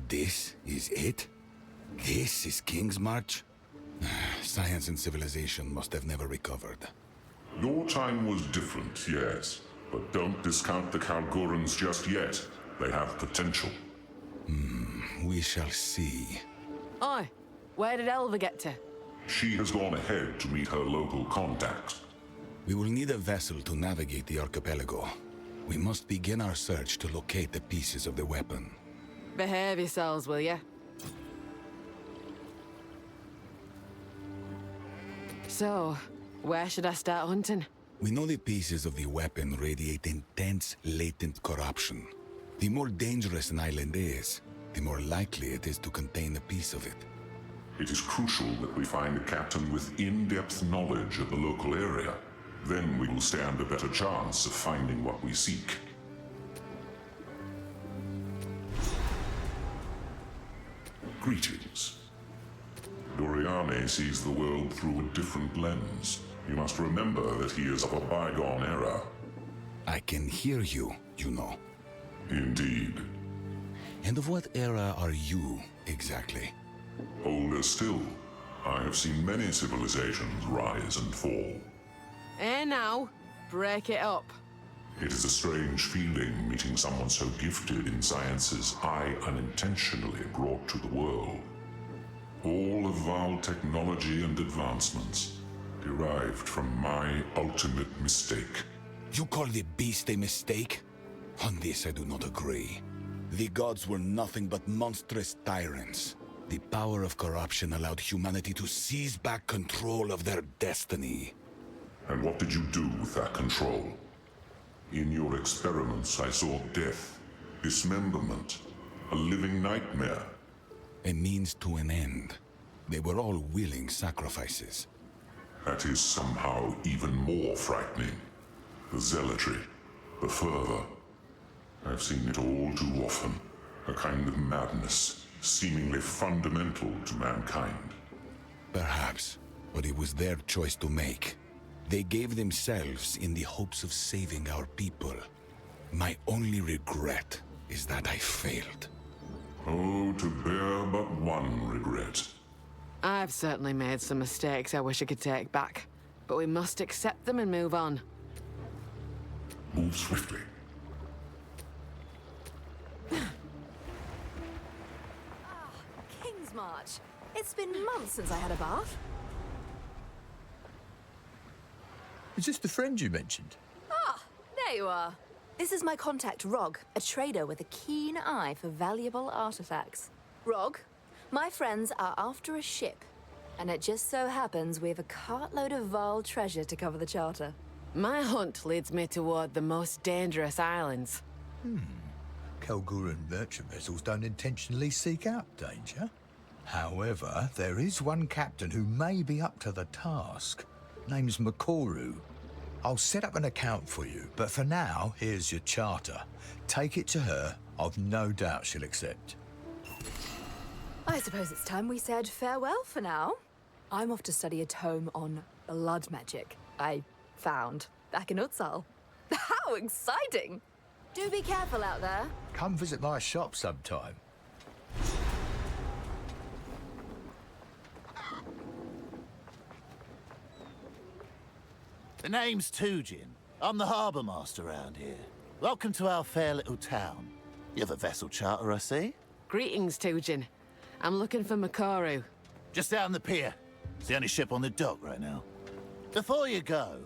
This is it? This is King's March? Science and civilization must have never recovered. Your time was different, yes. But don't discount the Kalgorans just yet. They have potential. We shall see. Oi, where did Elva get to? She has gone ahead to meet her local contacts. We will need a vessel to navigate the archipelago. We must begin our search to locate the pieces of the weapon. Behave yourselves, will ya? So, where should I start hunting? We know the pieces of the weapon radiate intense, latent corruption. The more dangerous an island is, the more likely it is to contain a piece of it. It is crucial that we find a captain with in-depth knowledge of the local area. Then we will stand a better chance of finding what we seek. Greetings. Doriane sees the world through a different lens. You must remember that he is of a bygone era. I can hear you, you know. Indeed. And of what era are you, exactly? Older still. I have seen many civilizations rise and fall. Now, break it up. It is a strange feeling meeting someone so gifted in sciences I unintentionally brought to the world. All of Vaal technology and advancements derived from my ultimate mistake. You call the beast a mistake? On this I do not agree. The gods were nothing but monstrous tyrants. The power of corruption allowed humanity to seize back control of their destiny. And what did you do with that control? In your experiments, I saw death, dismemberment, a living nightmare. A means to an end. They were all willing sacrifices. That is somehow even more frightening. The zealotry, the fervor. I've seen it all too often. A kind of madness, seemingly fundamental to mankind. Perhaps, but it was their choice to make. They gave themselves in the hopes of saving our people. My only regret is that I failed. Oh, to bear but one regret. I've certainly made some mistakes I wish I could take back. But we must accept them and move on. Move swiftly. King's March. It's been months since I had a bath. Is this the friend you mentioned? Ah, there you are. This is my contact, Rog, a trader with a keen eye for valuable artifacts. Rog, my friends are after a ship, and it just so happens we have a cartload of Vaal treasure to cover the charter. My hunt leads me toward the most dangerous islands. Kalgoran merchant vessels don't intentionally seek out danger. However, there is one captain who may be up to the task. Name's Makoru. I'll set up an account for you, but for now, here's your charter. Take it to her. I've no doubt she'll accept. I suppose it's time we said farewell for now. I'm off to study a tome on blood magic I found back in Exile. How exciting! Do be careful out there. Come visit my shop sometime. The name's Tujin. I'm the harbour master around here. Welcome to our fair little town. You have a vessel charter, I see? Greetings, Tujin. I'm looking for Makoru. Just out on the pier. It's the only ship on the dock right now. Before you go,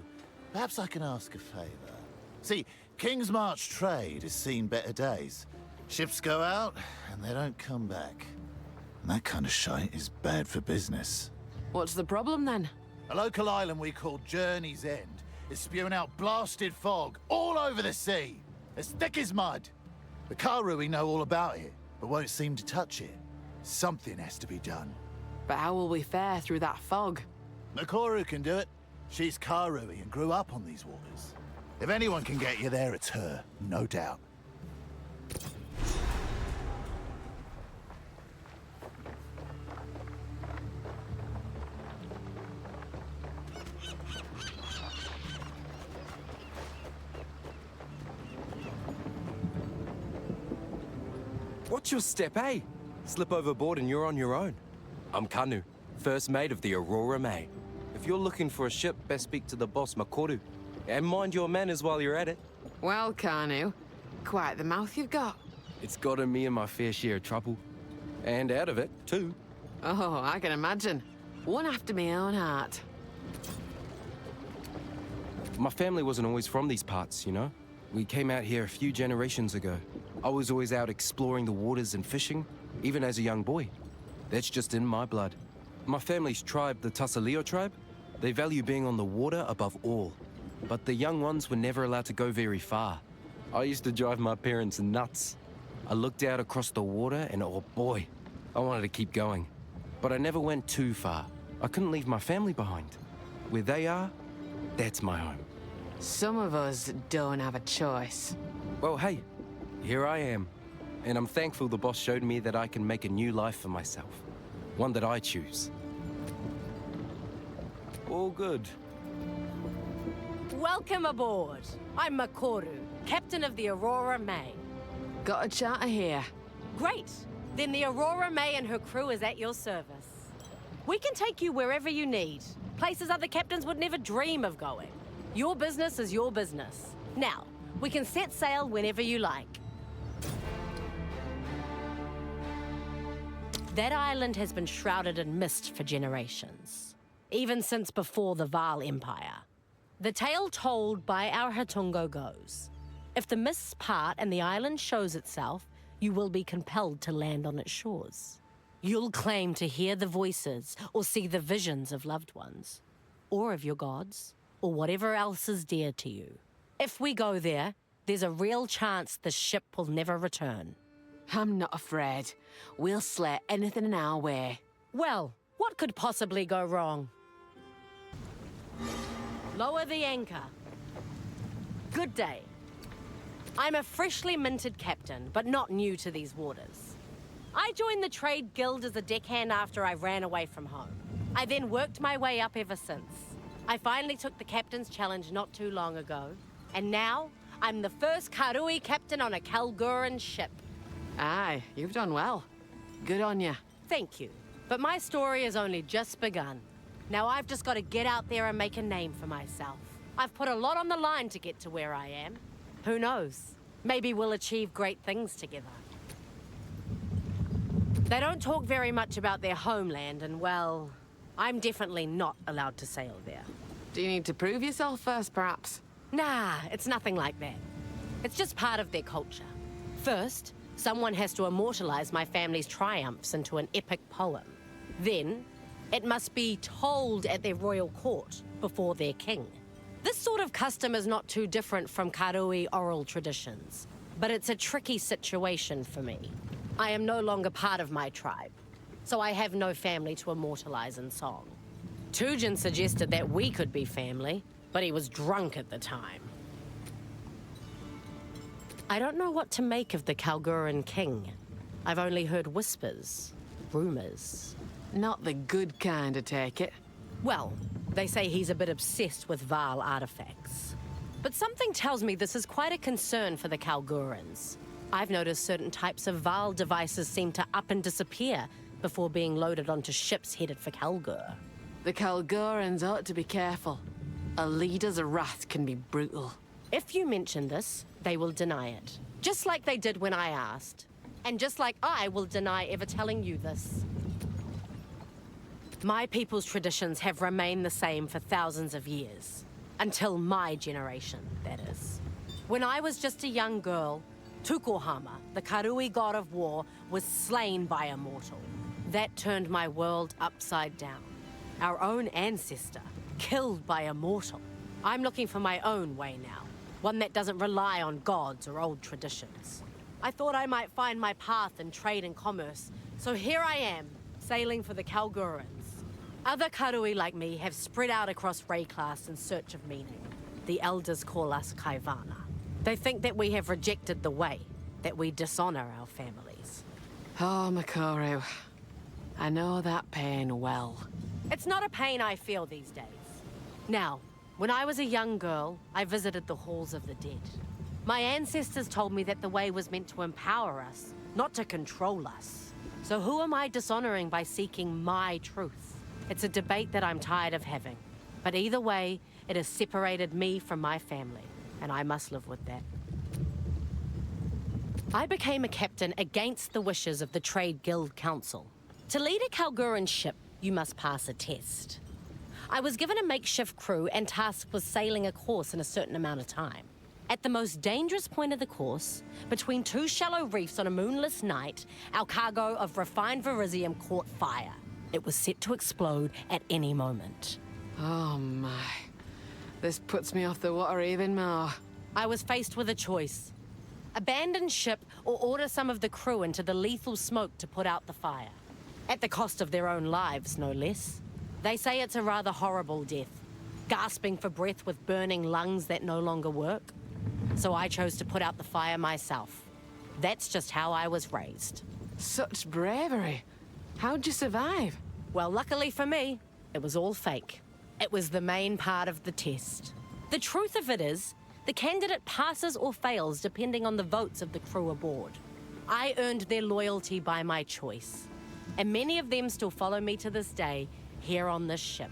perhaps I can ask a favour. See, King's March trade has seen better days. Ships go out, and they don't come back. And that kind of shite is bad for business. What's the problem, then? A local island we call Journey's End is spewing out blasted fog all over the sea, as thick as mud. The Karui know all about it, but won't seem to touch it. Something has to be done. But how will we fare through that fog? Makoru can do it. She's Karui and grew up on these waters. If anyone can get you there, it's her, no doubt. Watch your step, eh? Slip overboard and you're on your own. I'm Kanu, first mate of the Aurora May. If you're looking for a ship, best speak to the boss, Makoru. And mind your manners while you're at it. Well, Kanu, quite the mouth you've got. It's gotten me in my fair share of trouble. And out of it, too. Oh, I can imagine. One after my own heart. My family wasn't always from these parts, you know? We came out here a few generations ago. I was always out exploring the waters and fishing, even as a young boy. That's just in my blood. My family's tribe, the Tasaleo tribe, they value being on the water above all. But the young ones were never allowed to go very far. I used to drive my parents nuts. I looked out across the water and oh boy, I wanted to keep going. But I never went too far. I couldn't leave my family behind. Where they are, that's my home. Some of us don't have a choice. Well, hey, here I am. And I'm thankful the boss showed me that I can make a new life for myself. One that I choose. All good. Welcome aboard. I'm Makoru, captain of the Aurora May. Got a charter here. Great. Then the Aurora May and her crew is at your service. We can take you wherever you need. Places other captains would never dream of going. Your business is your business. Now, we can set sail whenever you like. That island has been shrouded in mist for generations, even since before the Vaal Empire. The tale told by our Hatungo goes, if the mists part and the island shows itself, you will be compelled to land on its shores. You'll claim to hear the voices or see the visions of loved ones, or of your gods, or whatever else is dear to you. If we go there, there's a real chance the ship will never return. I'm not afraid. We'll slay anything in our way. Well, what could possibly go wrong? Lower the anchor. Good day. I'm a freshly minted captain, but not new to these waters. I joined the trade guild as a deckhand after I ran away from home. I then worked my way up ever since. I finally took the captain's challenge not too long ago, and now I'm the first Karui captain on a Kalguran ship. Aye, you've done well. Good on you. Thank you, but my story has only just begun. Now I've just got to get out there and make a name for myself. I've put a lot on the line to get to where I am. Who knows? Maybe we'll achieve great things together. They don't talk very much about their homeland, and well, I'm definitely not allowed to sail there. Do you need to prove yourself first, perhaps? Nah, it's nothing like that. It's just part of their culture. First, someone has to immortalize my family's triumphs into an epic poem. Then, it must be told at their royal court before their king. This sort of custom is not too different from Karui oral traditions, but it's a tricky situation for me. I am no longer part of my tribe, so I have no family to immortalize in song. Tujin suggested that we could be family, but he was drunk at the time. I don't know what to make of the Kalguran king. I've only heard whispers, rumors. Not the good kind, I take it. Well, they say he's a bit obsessed with Vaal artifacts. But something tells me this is quite a concern for the Kalgurans. I've noticed certain types of Vaal devices seem to up and disappear before being loaded onto ships headed for Kalgur. The Kalgurans ought to be careful. A leader's wrath can be brutal. If you mention this, they will deny it. Just like they did when I asked. And just like I will deny ever telling you this. My people's traditions have remained the same for thousands of years. Until my generation, that is. When I was just a young girl, Tukohama, the Karui god of war, was slain by a mortal. That turned my world upside down. Our own ancestor, killed by a mortal. I'm looking for my own way now. One that doesn't rely on gods or old traditions. I thought I might find my path in trade and commerce, so here I am, sailing for the Kalgurans. Other Karui like me have spread out across Rayclass in search of meaning. The elders call us Kaivana. They think that we have rejected the way, that we dishonor our families. Oh, Makoru. I know that pain well. It's not a pain I feel these days. Now, when I was a young girl, I visited the halls of the dead. My ancestors told me that the way was meant to empower us, not to control us. So who am I dishonoring by seeking my truth? It's a debate that I'm tired of having. But either way, it has separated me from my family, and I must live with that. I became a captain against the wishes of the Trade Guild Council. To lead a Kalguran ship, you must pass a test. I was given a makeshift crew and tasked with sailing a course in a certain amount of time. At the most dangerous point of the course, between two shallow reefs on a moonless night, our cargo of refined Verisium caught fire. It was set to explode at any moment. Oh my. This puts me off the water even more. I was faced with a choice. Abandon ship or order some of the crew into the lethal smoke to put out the fire. At the cost of their own lives, no less. They say it's a rather horrible death, gasping for breath with burning lungs that no longer work. So I chose to put out the fire myself. That's just how I was raised. Such bravery. How'd you survive? Well, luckily for me, it was all fake. It was the main part of the test. The truth of it is, the candidate passes or fails depending on the votes of the crew aboard. I earned their loyalty by my choice, and many of them still follow me to this day here on this ship.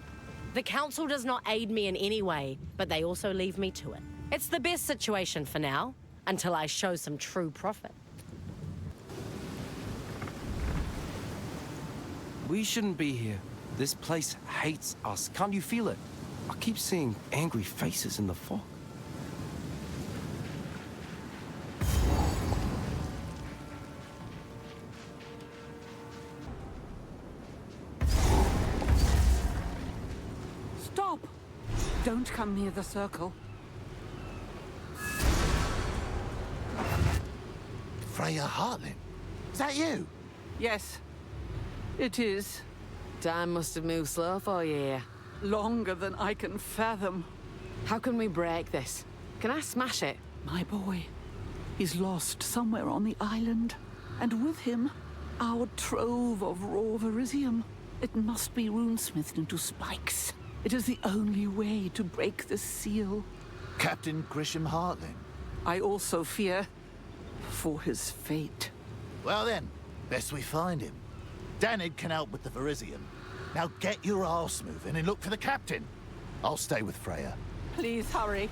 The council does not aid me in any way, but they also leave me to it. It's the best situation for now, until I show some true profit. We shouldn't be here. This place hates us. Can't you feel it? I keep seeing angry faces in the fog. Stop! Don't come near the circle. Freya Hartlin? Is that you? Yes, it is. Time must have moved slow for you here. Longer than I can fathom. How can we break this? Can I smash it? My boy, he's lost somewhere on the island. And with him, our trove of raw Verisium. It must be runesmithed into spikes. It is the only way to break the seal. Captain Grisham Hartlin? I also fear for his fate. Well then, best we find him. Danig can help with the Verisium. Now get your arse moving and look for the captain. I'll stay with Freya. Please hurry.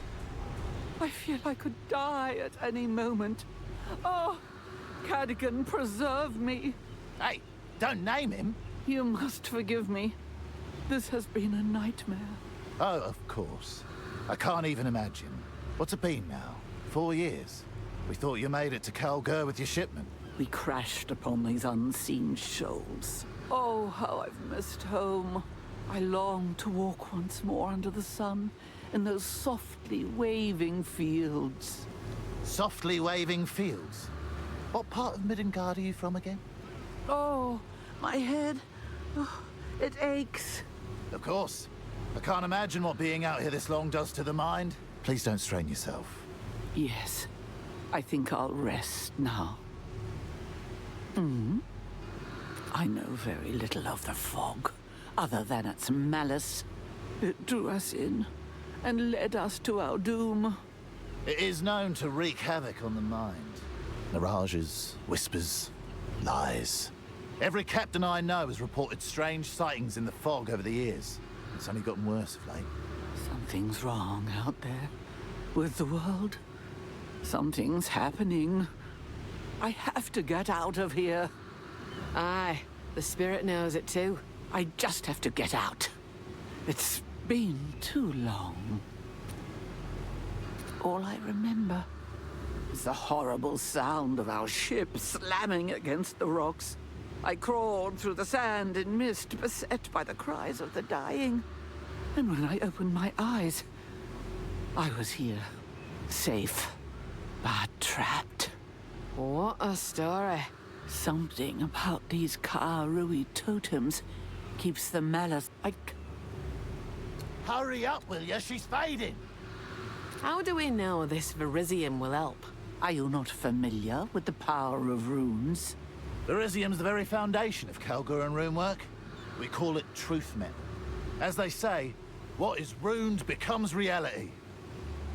I feel I could die at any moment. Oh, Cadogan, preserve me. Hey, don't name him. You must forgive me. This has been a nightmare. Oh, of course. I can't even imagine. What's it been now? 4 years? We thought you made it to Kalgur with your shipment. We crashed upon these unseen shoals. Oh, how I've missed home. I long to walk once more under the sun in those softly waving fields. Softly waving fields? What part of Midgard are you from again? Oh, my head. Oh, it aches. Of course. I can't imagine what being out here this long does to the mind. Please don't strain yourself. Yes, I think I'll rest now. I know very little of the fog, other than its malice. It drew us in and led us to our doom. It is known to wreak havoc on the mind. Mirages, whispers, lies. Every captain I know has reported strange sightings in the fog over the years. It's only gotten worse of late. Something's wrong out there with the world. Something's happening. I have to get out of here. Aye, the spirit knows it too. I just have to get out. It's been too long. All I remember is the horrible sound of our ship slamming against the rocks. I crawled through the sand and mist, beset by the cries of the dying. And when I opened my eyes, I was here, safe, but trapped. What a story. Something about these Karui totems keeps the malice. Hurry up, will ya? She's fading. How do we know this Verisium will help? Are you not familiar with the power of runes? Verisium's the very foundation of Kalguran runework. We call it truth metal. As they say, what is runed becomes reality.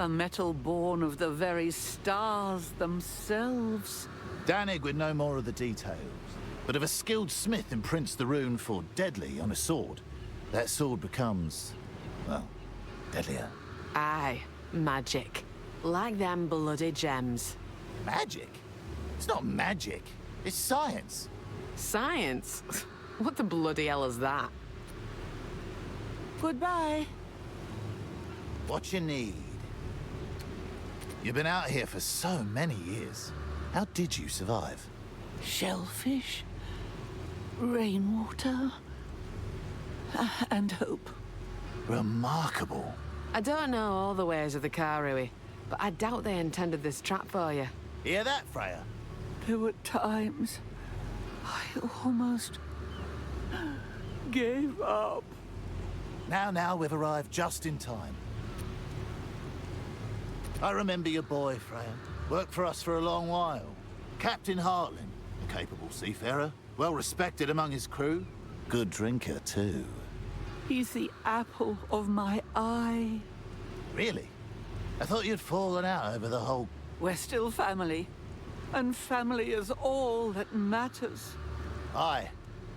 A metal born of the very stars themselves. Danig would know more of the details. But if a skilled smith imprints the rune for deadly on a sword, that sword becomes, well, deadlier. Aye, magic. Like them bloody gems. Magic? It's not magic. It's science. Science? What the bloody hell is that? Goodbye. What you need. You've been out here for so many years. How did you survive? Shellfish, rainwater, and hope. Remarkable. I don't know all the ways of the Karui, but I doubt they intended this trap for you. Hear that, Freya? There were times I almost gave up. Now we've arrived just in time. I remember your boy, Freya. Worked for us for a long while. Captain Hartland, a capable seafarer, well respected among his crew. Good drinker, too. He's the apple of my eye. Really? I thought you'd fallen out over the whole... We're still family, and family is all that matters. Aye,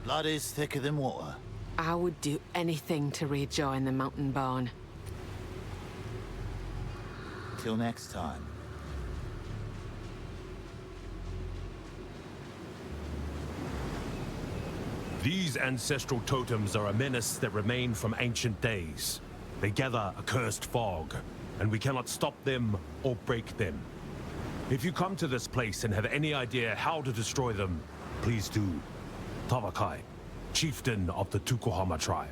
blood is thicker than water. I would do anything to rejoin the Mountain Born. Till next time. These ancestral totems are a menace that remain from ancient days. They gather a cursed fog, and we cannot stop them or break them. If you come to this place and have any idea how to destroy them, please do. Tavakai, chieftain of the Tukohama tribe.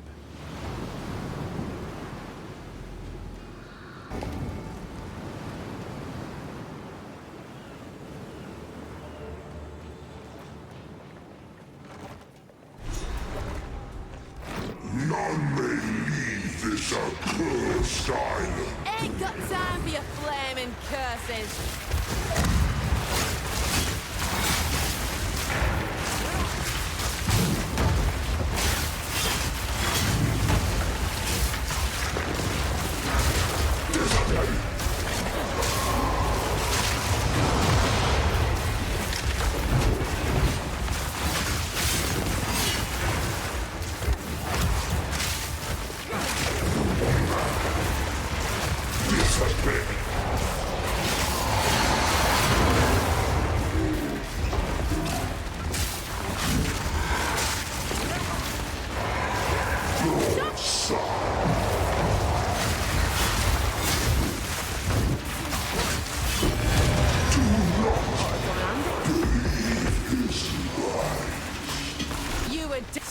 None may leave this accursed island. Ain't got time for your flaming curses!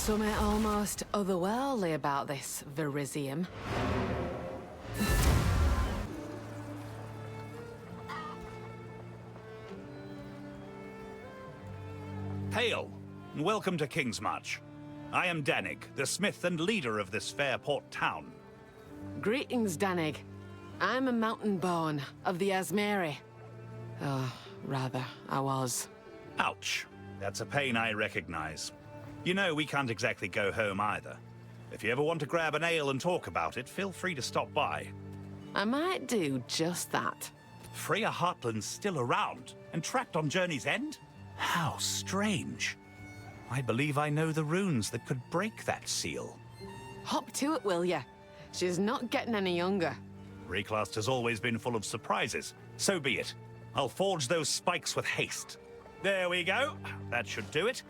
Something almost otherworldly about this Verisium. Hail, and welcome to Kingsmarch. I am Danig, the smith and leader of this fair port town. Greetings, Danig. I'm a mountain born of the Asmeri. Oh, rather, I was. Ouch. That's a pain I recognize. You know, we can't exactly go home either. If you ever want to grab an ale and talk about it, feel free to stop by. I might do just that. Freya Heartland's still around, and trapped on Journey's End? How strange. I believe I know the runes that could break that seal. Hop to it, will ya? She's not getting any younger. Reclast has always been full of surprises. So be it. I'll forge those spikes with haste. There we go. That should do it.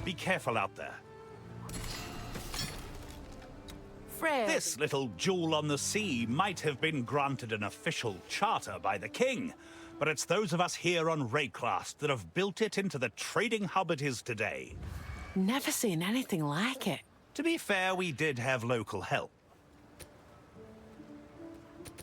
Be careful out there. Fred. This little jewel on the sea might have been granted an official charter by the king, but it's those of us here on Rayclast that have built it into the trading hub it is today. Never seen anything like it. To be fair, we did have local help.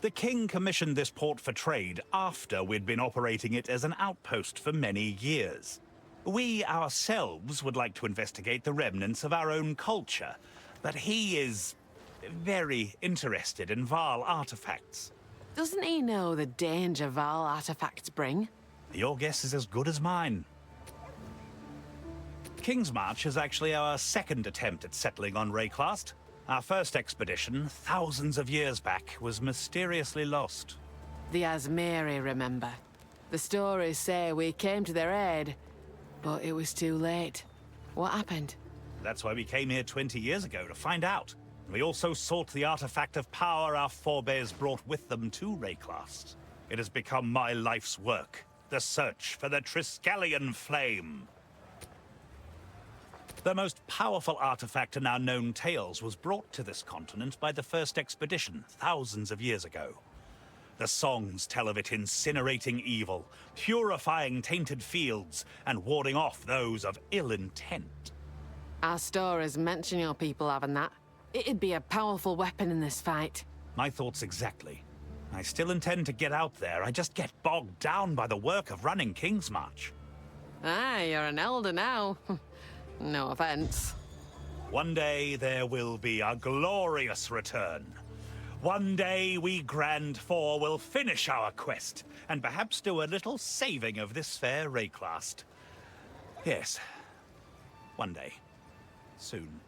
The king commissioned this port for trade after we'd been operating it as an outpost for many years. We ourselves would like to investigate the remnants of our own culture, but he is very interested in Vaal artifacts. Doesn't he know the danger Vaal artifacts bring? Your guess is as good as mine. Kingsmarch is actually our second attempt at settling on Rayclast. Our first expedition, thousands of years back, was mysteriously lost. The Asmeri, remember. The stories say we came to their aid, but it was too late. What happened? That's why we came here 20 years ago, to find out. We also sought the artifact of power our forebears brought with them to Rayclast. It has become my life's work, the search for the Triskelion flame. The most powerful artifact in our known tales was brought to this continent by the first expedition thousands of years ago. The songs tell of it incinerating evil, purifying tainted fields, and warding off those of ill intent. Our stories mention your people having that. It'd be a powerful weapon in this fight. My thoughts exactly. I still intend to get out there, I just get bogged down by the work of running King's March. Ah, you're an elder now. No offense. One day there will be a glorious return. One day we Grand Four will finish our quest, and perhaps do a little saving of this fair Rayclast. Yes. One day. Soon.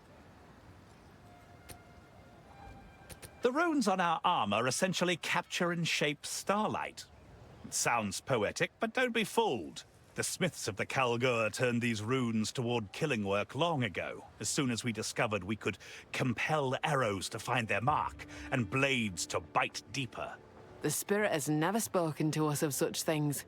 The runes on our armor essentially capture and shape starlight. It sounds poetic, but don't be fooled. The smiths of the Kalgur turned these runes toward killing work long ago, as soon as we discovered we could compel arrows to find their mark, and blades to bite deeper. The spirit has never spoken to us of such things.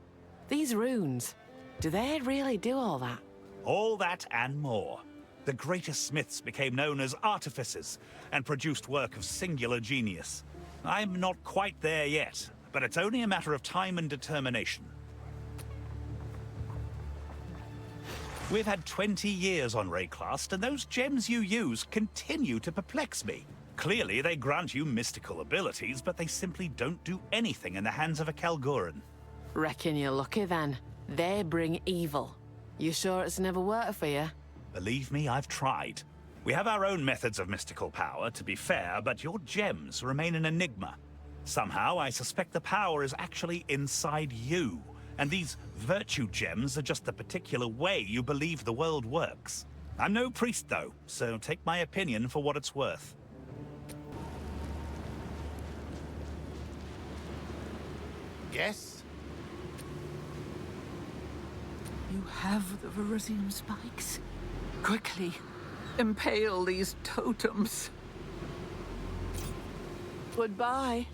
These runes, do they really do all that? All that and more. The greatest smiths became known as artificers, and produced work of singular genius. I'm not quite there yet, but it's only a matter of time and determination. We've had 20 years on Rayclast, and those gems you use continue to perplex me. Clearly, they grant you mystical abilities, but they simply don't do anything in the hands of a Kalguran. Reckon you're lucky then. They bring evil. You sure it's never worked for you? Believe me, I've tried. We have our own methods of mystical power, to be fair, but your gems remain an enigma. Somehow, I suspect the power is actually inside you. And these virtue gems are just the particular way you believe the world works. I'm no priest, though, so take my opinion for what it's worth. Guess? You have the Verizium spikes? Quickly, impale these totems. Goodbye.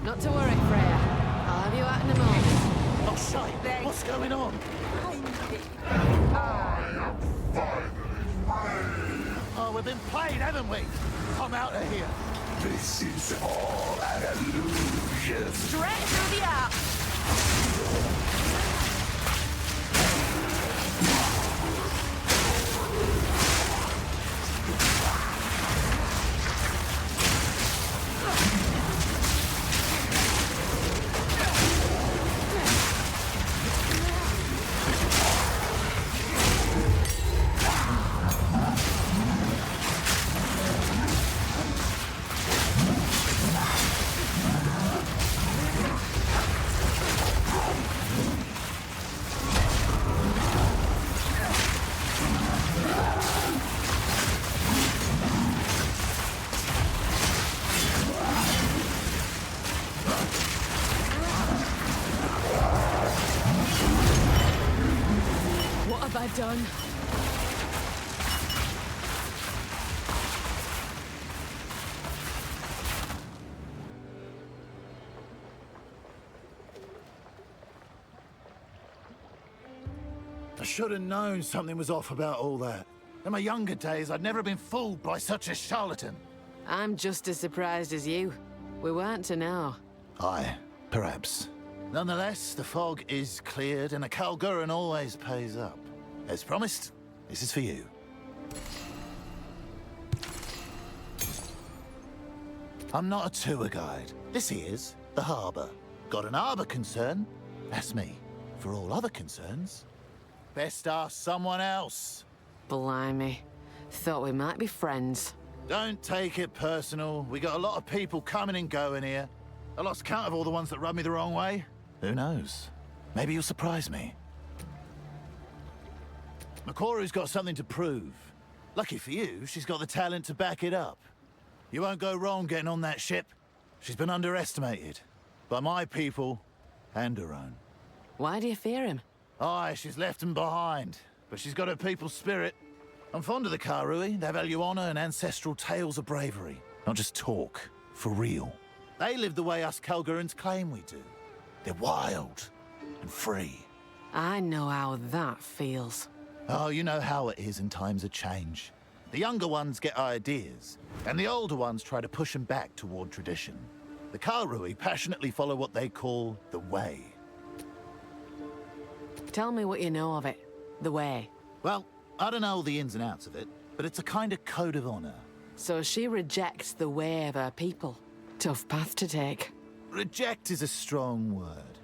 Not to worry, Freya. I'll have you out in a moment. Oh, shite! What's going on? Oh, we've been played, haven't we? Come out of here. This is all an illusion. Straight through the Alps. Done. I should have known something was off about all that. In my younger days, I'd never been fooled by such a charlatan. I'm just as surprised as you. We weren't to know. Aye, perhaps. Nonetheless, the fog is cleared, and a Kalguran always pays up. As promised, this is for you. I'm not a tour guide. This here's the harbour. Got an harbour concern? That's me. For all other concerns, best ask someone else. Blimey. Thought we might be friends. Don't take it personal. We got a lot of people coming and going here. I lost count of all the ones that rubbed me the wrong way. Who knows? Maybe you'll surprise me. Makoru's got something to prove. Lucky for you, she's got the talent to back it up. You won't go wrong getting on that ship. She's been underestimated. By my people, and her own. Why do you fear him? Aye, she's left them behind. but she's got her people's spirit. I'm fond of the Karui. They value honor and ancestral tales of bravery. Not just talk, for real. They live the way us Kalgurans claim we do. They're wild and free. I know how that feels. Oh, you know how it is in times of change. The younger ones get ideas, and the older ones try to push them back toward tradition. The Karui passionately follow what they call the Way. Tell me what you know of it. The Way. Well, I don't know all the ins and outs of it, but it's a kind of code of honor. So she rejects the way of her people. Tough path to take. Reject is a strong word.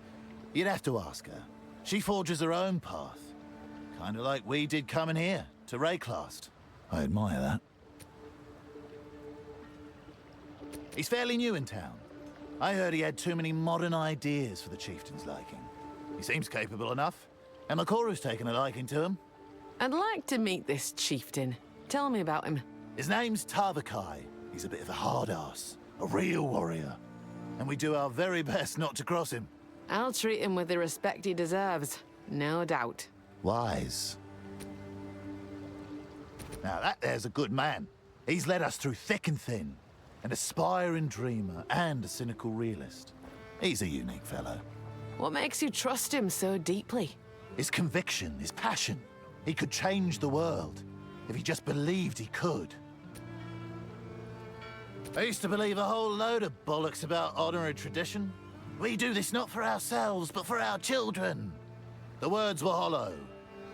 You'd have to ask her. She forges her own path. Kind of like we did coming here, to Rayclast. I admire that. He's fairly new in town. I heard he had too many modern ideas for the chieftain's liking. He seems capable enough, and Makoru's taken a liking to him. I'd like to meet this chieftain. Tell me about him. His name's Tavakai. He's a bit of a hard-ass, a real warrior. And we do our very best not to cross him. I'll treat him with the respect he deserves. No doubt. Wise. Now that there's a good man. He's led us through thick and thin. An aspiring dreamer and a cynical realist. He's a unique fellow. What makes you trust him so deeply? His conviction, his passion. He could change the world, if he just believed he could. I used to believe a whole load of bollocks about honor and tradition. We do this not for ourselves, but for our children. The words were hollow,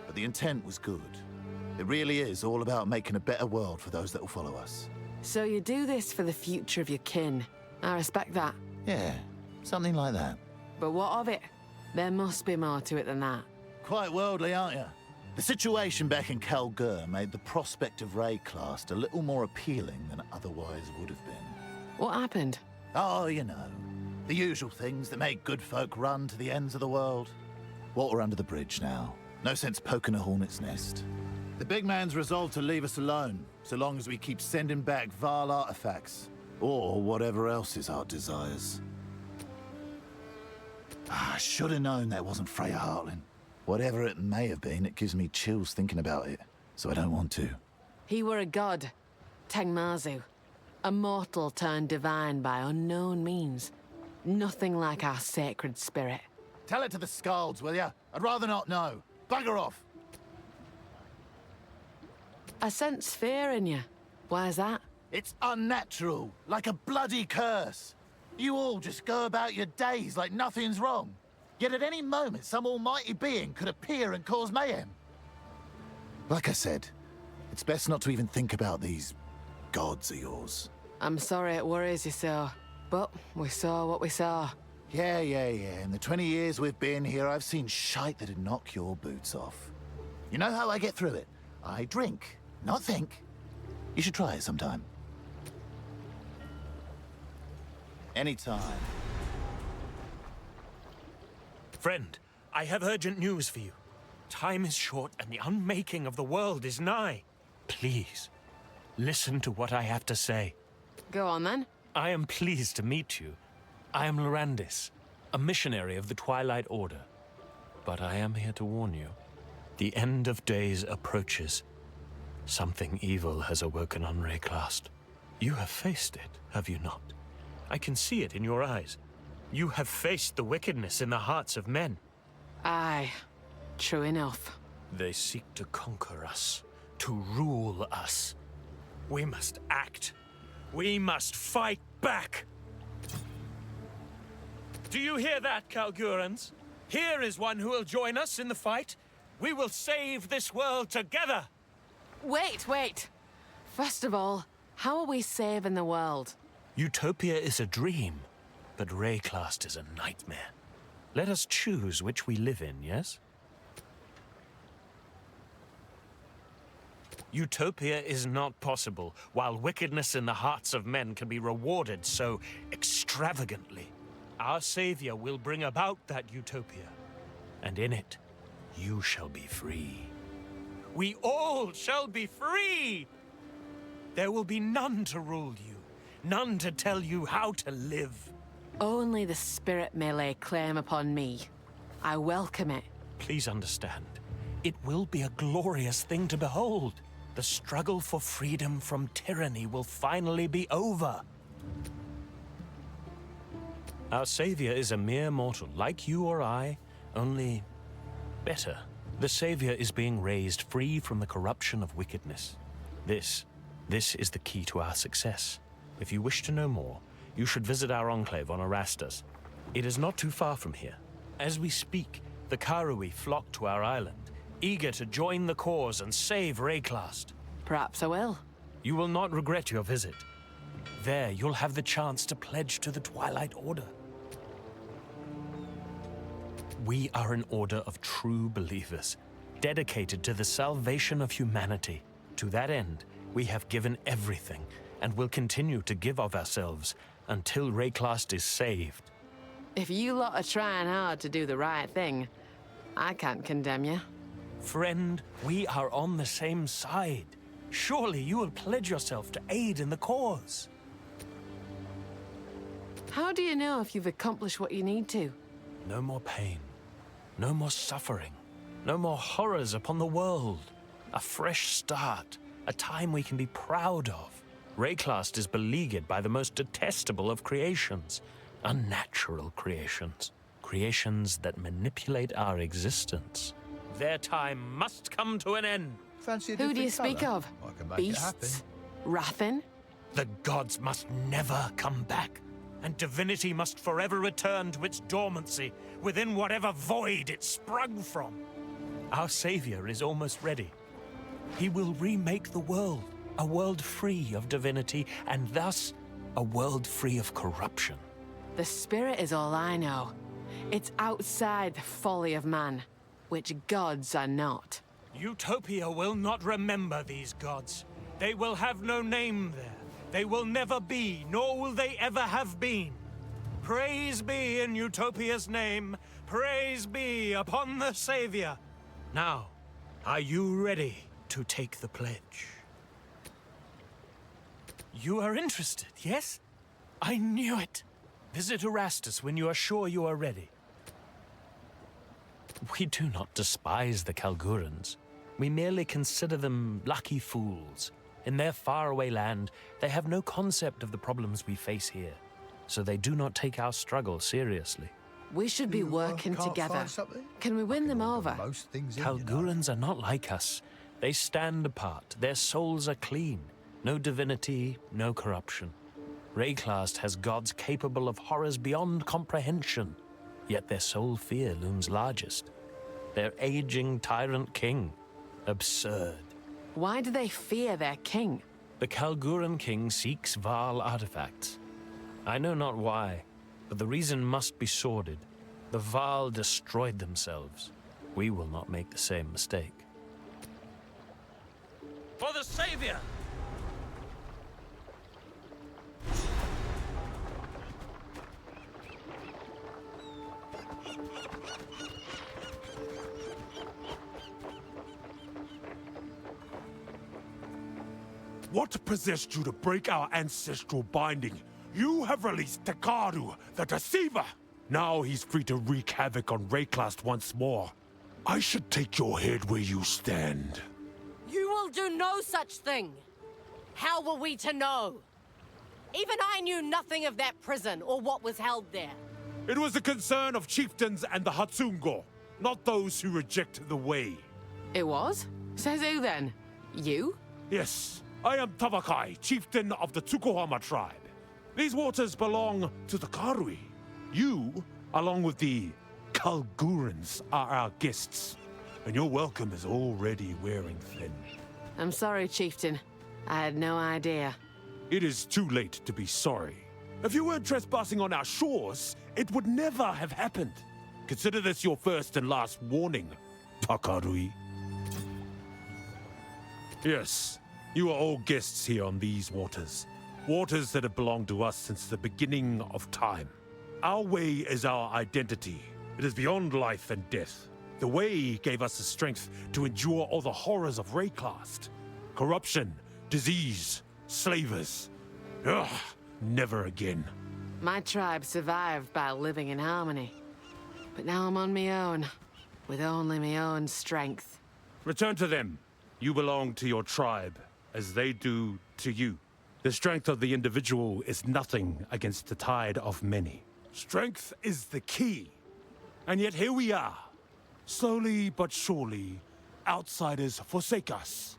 but the intent was good. It really is all about making a better world for those that will follow us. So you do this for the future of your kin. I respect that. Yeah, something like that. But what of it? There must be more to it than that. Quite worldly, aren't you? The situation back in Kalgur made the prospect of Rayclast a little more appealing than it otherwise would have been. What happened? Oh, you know. The usual things that make good folk run to the ends of the world. Water under the bridge now. No sense poking a hornet's nest. The big man's resolved to leave us alone, so long as we keep sending back Vaal artifacts. Or whatever else his heart desires. I should have known that wasn't Freya Hartling. Whatever it may have been, it gives me chills thinking about it, so I don't want to. He were a god. Tengmazu. A mortal turned divine by unknown means. Nothing like our sacred spirit. Tell it to the Skalds, will ya? I'd rather not know. Bugger off! I sense fear in you. Why's that? It's unnatural, like a bloody curse. You all just go about your days like nothing's wrong. Yet at any moment, some almighty being could appear and cause mayhem. Like I said, it's best not to even think about these gods of yours. I'm sorry it worries you so, but we saw what we saw. Yeah. In the 20 years we've been here, I've seen shite that'd knock your boots off. You know how I get through it? I drink, not think. You should try it sometime. Anytime. Friend, I have urgent news for you. Time is short and the unmaking of the world is nigh. Please, listen to what I have to say. Go on then. I am pleased to meet you. I am Lorandis, a missionary of the Twilight Order. But I am here to warn you. The end of days approaches. Something evil has awoken on Rayclast. You have faced it, have you not? I can see it in your eyes. You have faced the wickedness in the hearts of men. Aye, true enough. They seek to conquer us, to rule us. We must act. We must fight back. Do you hear that, Kalgurans? Here is one who will join us in the fight. We will save this world together. Wait. First of all, how are we saving the world? Utopia is a dream, but Rayclast is a nightmare. Let us choose which we live in, yes? Utopia is not possible, while wickedness in the hearts of men can be rewarded so extravagantly. Our Savior will bring about that utopia, and in it, you shall be free. We all shall be free! There will be none to rule you, none to tell you how to live. Only the spirit may lay claim upon me. I welcome it. Please understand, It will be a glorious thing to behold. The struggle for freedom from tyranny will finally be over. Our savior is a mere mortal, like you or I, only better. The savior is being raised free from the corruption of wickedness. This is the key to our success. If you wish to know more, you should visit our enclave on Erastus. It is not too far from here. As we speak, the Karui flock to our island, eager to join the cause and save Rayclast. Perhaps I will. You will not regret your visit. There, you'll have the chance to pledge to the Twilight Order. We are an order of true believers, dedicated to the salvation of humanity. To that end, we have given everything, and will continue to give of ourselves until Rayclast is saved. If you lot are trying hard to do the right thing, I can't condemn you. Friend, we are on the same side. Surely you will pledge yourself to aid in the cause. How do you know if you've accomplished what you need to? No more pain. No more suffering. No more horrors upon the world. A fresh start. A time we can be proud of. Rayclast is beleaguered by the most detestable of creations. Unnatural creations. Creations that manipulate our existence. Their time must come to an end. Fancy a Who do you different speak colour? of? I can make it happen. Beasts? Rathin? The gods must never come back, and divinity must forever return to its dormancy within whatever void it sprung from. Our savior is almost ready. He will remake the world, a world free of divinity, and thus a world free of corruption. The spirit is all I know. It's outside the folly of man, which gods are not. Utopia will not remember these gods. They will have no name there. They will never be, nor will they ever have been. Praise be in Utopia's name. Praise be upon the Savior. Now, are you ready to take the pledge? You are interested, yes? I knew it. Visit Erastus when you are sure you are ready. We do not despise the Kalgurans. We merely consider them lucky fools. In their faraway land, they have no concept of the problems we face here, so they do not take our struggle seriously. We should be working can't together. find something? Can we win them over? Most things in, you know. Kalgurans are not like us. They stand apart. Their souls are clean. No divinity, no corruption. Rayclast has gods capable of horrors beyond comprehension, yet their sole fear looms largest. Their aging tyrant king. Absurd. Why do they fear their king? The Kalguran king seeks Vaal artifacts. I know not why, but the reason must be sordid. The Vaal destroyed themselves. We will not make the same mistake. For the Savior! What possessed you to break our ancestral binding? You have released Takaru, the Deceiver! Now he's free to wreak havoc on Rayclast once more. I should take your head where you stand. You will do no such thing. How were we to know? Even I knew nothing of that prison or what was held there. It was the concern of chieftains and the Hatsungo, not those who reject the way. It was? Says who then? You? Yes, I am Tavakai, chieftain of the Tsukuhama tribe. These waters belong to the Karui. You, along with the Kalgurans, are our guests, and your welcome is already wearing thin. I'm sorry, chieftain. I had no idea. It is too late to be sorry. If you weren't trespassing on our shores, it would never have happened. Consider this your first and last warning, Takarui. Yes, you are all guests here on these waters. Waters that have belonged to us since the beginning of time. Our way is our identity. It is beyond life and death. The way gave us the strength to endure all the horrors of Rayclast. Corruption, disease, slavers. Ugh, never again. My tribe survived by living in harmony. But now I'm on my own, with only my own strength. Return to them. You belong to your tribe, as they do to you. The strength of the individual is nothing against the tide of many. Strength is the key. And yet here we are. Slowly but surely, outsiders forsake us.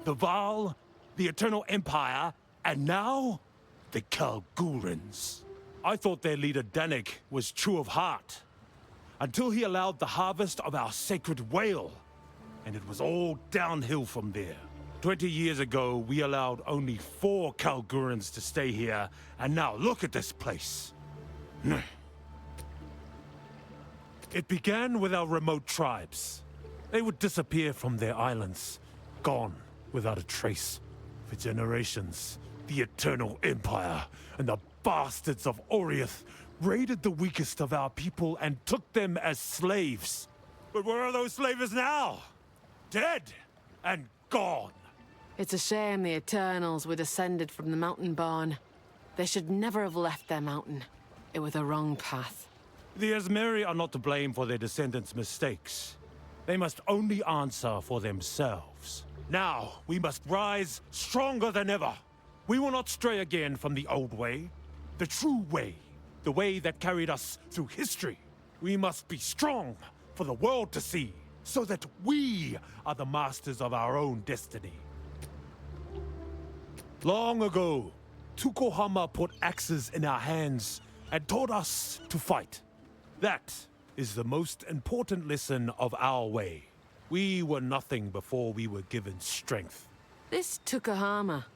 The Vaal, the Eternal Empire, and now, the Kalgurans. I thought their leader Danik was true of heart, until he allowed the harvest of our sacred whale, and it was all downhill from there. 20 years ago, we allowed only 4 Kalgurans to stay here, and now look at this place. It began with our remote tribes. They would disappear from their islands, gone without a trace. For generations, the Eternal Empire and the bastards of Oriath raided the weakest of our people and took them as slaves. But where are those slaves now? Dead and gone. It's a shame the Eternals were descended from the Mountain-born. They should never have left their mountain. It was the wrong path. The Asmeri are not to blame for their descendants' mistakes. They must only answer for themselves. Now, we must rise stronger than ever. We will not stray again from the old way, the true way, the way that carried us through history. We must be strong for the world to see, so that we are the masters of our own destiny. Long ago, Tukohama put axes in our hands and taught us to fight. That is the most important lesson of our way. We were nothing before we were given strength. This Tukohama,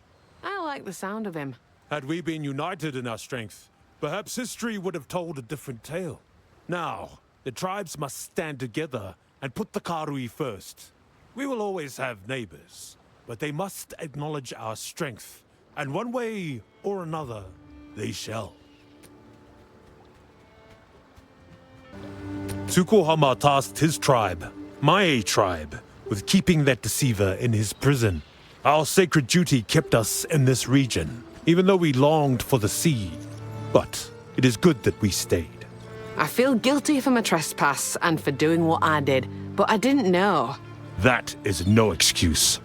I like the sound of him. Had we been united in our strength, perhaps history would have told a different tale. Now, the tribes must stand together and put the Karui first. We will always have neighbors, but they must acknowledge our strength, and one way or another, they shall. Tukohama tasked his tribe, my tribe, with keeping that deceiver in his prison. Our sacred duty kept us in this region, even though we longed for the sea. But it is good that we stayed. I feel guilty for my trespass and for doing what I did, but I didn't know. That is no excuse.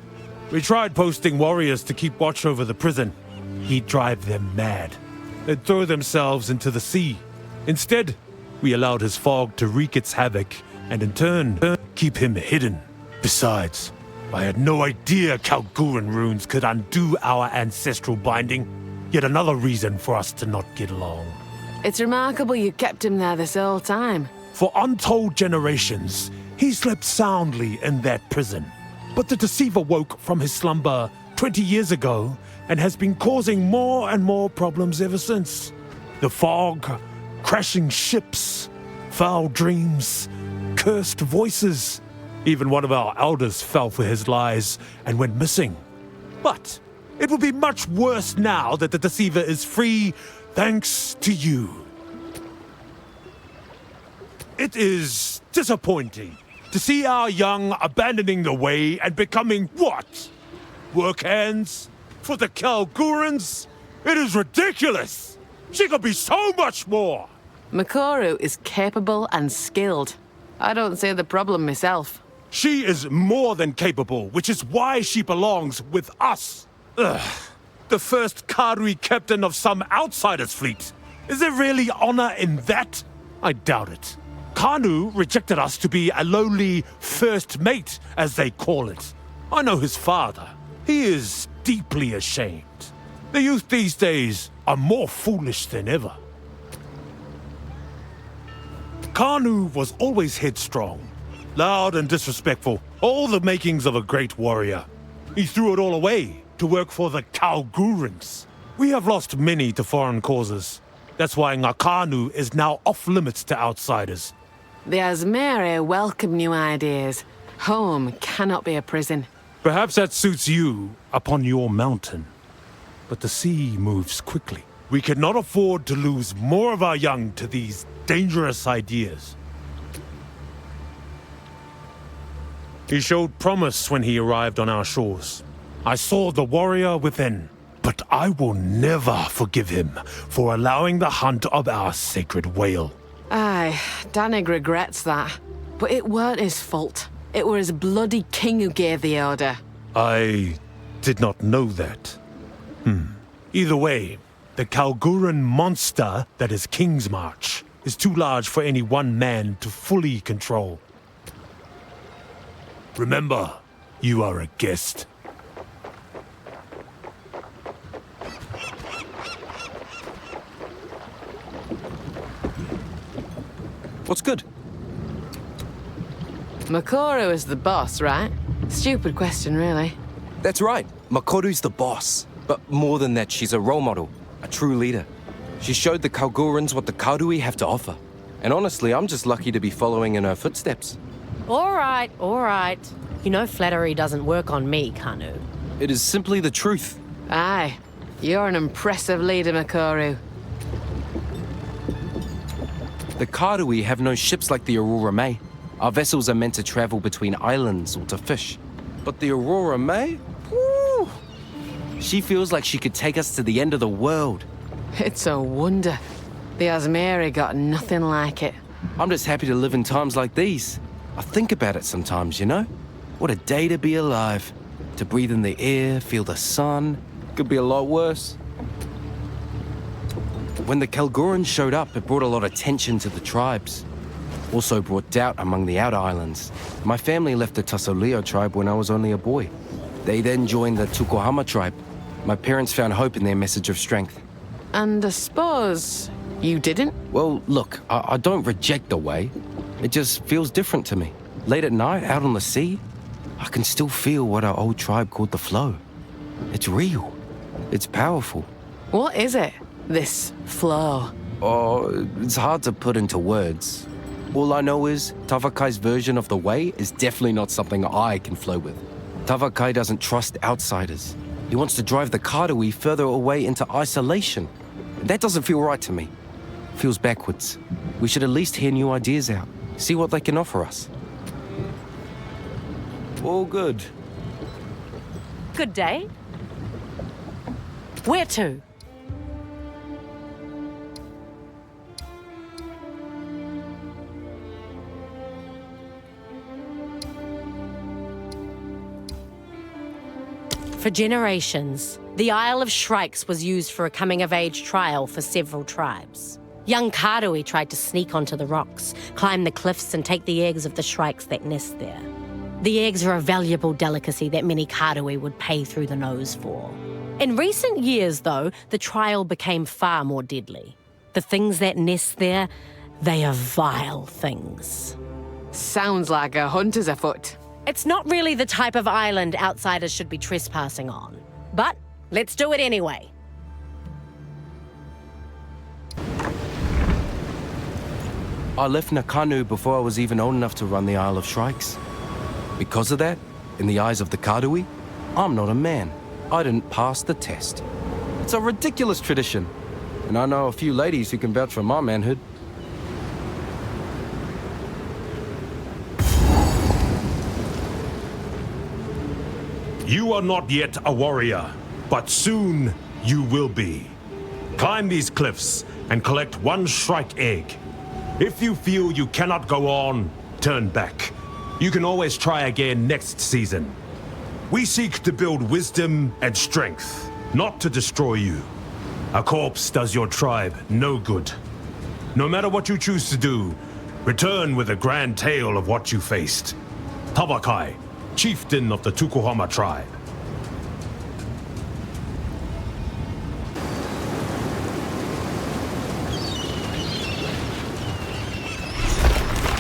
We tried posting warriors to keep watch over the prison. He'd drive them mad. They'd throw themselves into the sea. Instead, we allowed his fog to wreak its havoc, and in turn, keep him hidden. Besides, I had no idea Kalguran runes could undo our ancestral binding. Yet another reason for us to not get along. It's remarkable you kept him there this whole time. For untold generations, he slept soundly in that prison. But the deceiver woke from his slumber 20 years ago and has been causing more and more problems ever since. The fog, crashing ships, foul dreams, cursed voices. Even one of our elders fell for his lies and went missing. But it will be much worse now that the deceiver is free, thanks to you. It is disappointing to see our young abandoning the way and becoming what? Work hands? For the Kalgurans? It is ridiculous! She could be so much more! Makoru is capable and skilled. I don't see the problem myself. She is more than capable, which is why she belongs with us. Ugh. The first Karui captain of some outsider's fleet. Is there really honor in that? I doubt it. Kanu rejected us to be a lowly first mate, as they call it. I know his father. He is deeply ashamed. The youth these days are more foolish than ever. Kanu was always headstrong, loud and disrespectful, all the makings of a great warrior. He threw it all away to work for the Kalgurans. We have lost many to foreign causes. That's why Ngakanu is now off-limits to outsiders. The Asmeri welcome new ideas. Home cannot be a prison. Perhaps that suits you upon your mountain. But the sea moves quickly. We cannot afford to lose more of our young to these dangerous ideas. He showed promise when he arrived on our shores. I saw the warrior within, but I will never forgive him for allowing the hunt of our sacred whale. Aye, Danig regrets that. But it weren't his fault. It were his bloody king who gave the order. I did not know that. Either way, the Kalguran monster that is King's March is too large for any one man to fully control. Remember, you are a guest. What's good? Makoru is the boss, right? Stupid question, really. That's right. Makoru's the boss. But more than that, she's a role model, a true leader. She showed the Kalgurans what the Karui have to offer. And honestly, I'm just lucky to be following in her footsteps. All right, all right. You know flattery doesn't work on me, Kanu. It is simply the truth. Aye. You're an impressive leader, Makoru. The Karui have no ships like the Aurora May. Our vessels are meant to travel between islands or to fish. But the Aurora May? Woo! She feels like she could take us to the end of the world. It's a wonder. The Asmeri got nothing like it. I'm just happy to live in times like these. I think about it sometimes, you know? What a day to be alive. To breathe in the air, feel the sun. Could be a lot worse. When the Kalgurans showed up, it brought a lot of tension to the tribes. Also brought doubt among the outer islands. My family left the Tasoleo tribe when I was only a boy. They then joined the Tukohama tribe. My parents found hope in their message of strength. And I suppose you didn't? Well, look, I don't reject the way. It just feels different to me. Late at night, out on the sea, I can still feel what our old tribe called the flow. It's real. It's powerful. What is it? This flow? Oh, it's hard to put into words. All I know is Tavakai's version of the way is definitely not something I can flow with. Tavakai doesn't trust outsiders. He wants to drive the Karui further away into isolation. That doesn't feel right to me. Feels backwards. We should at least hear new ideas out. See what they can offer us. All good. Good day. Where to? For generations, the Isle of Shrikes was used for a coming-of-age trial for several tribes. Young Karui tried to sneak onto the rocks, climb the cliffs, and take the eggs of the shrikes that nest there. The eggs are a valuable delicacy that many Karui would pay through the nose for. In recent years, though, the trial became far more deadly. The things that nest there, they are vile things. Sounds like a hunter's afoot. It's not really the type of island outsiders should be trespassing on. But let's do it anyway. I left Nakanu before I was even old enough to run the Isle of Shrikes. Because of that, in the eyes of the Karui, I'm not a man. I didn't pass the test. It's a ridiculous tradition. And I know a few ladies who can vouch for my manhood. You are not yet a warrior, but soon you will be. Climb these cliffs and collect one shrike egg. If you feel you cannot go on, turn back. You can always try again next season. We seek to build wisdom and strength, not to destroy you. A corpse does your tribe no good. No matter what you choose to do, return with a grand tale of what you faced. Tavakai, chieftain of the Tukohama tribe.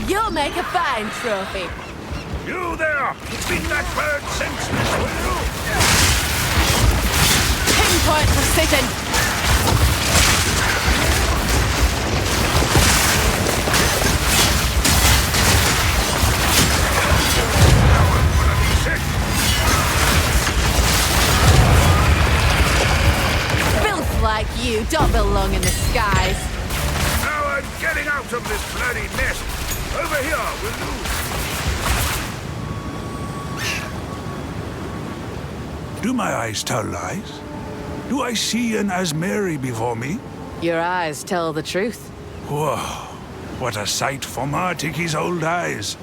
You'll make a fine trophy. You there! Beat that bird senseless, will you? Pinpoint precision. Filth like you don't belong in the skies. Now I'm getting out of this bloody nest. Over here, will you? Do my eyes tell lies? Do I see an Asmeri before me? Your eyes tell the truth. Whoa, what a sight for Martiki's old eyes.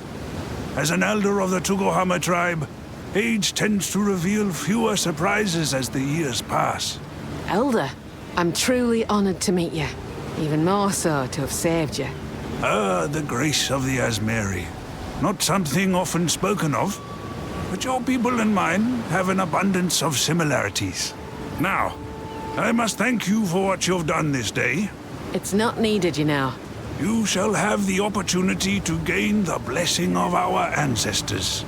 As an elder of the Tugohama tribe, age tends to reveal fewer surprises as the years pass. Elder, I'm truly honored to meet you. Even more so to have saved you. Ah, the grace of the Asmeri. Not something often spoken of, but your people and mine have an abundance of similarities. Now, I must thank you for what you've done this day. It's not needed, you know. You shall have the opportunity to gain the blessing of our ancestors.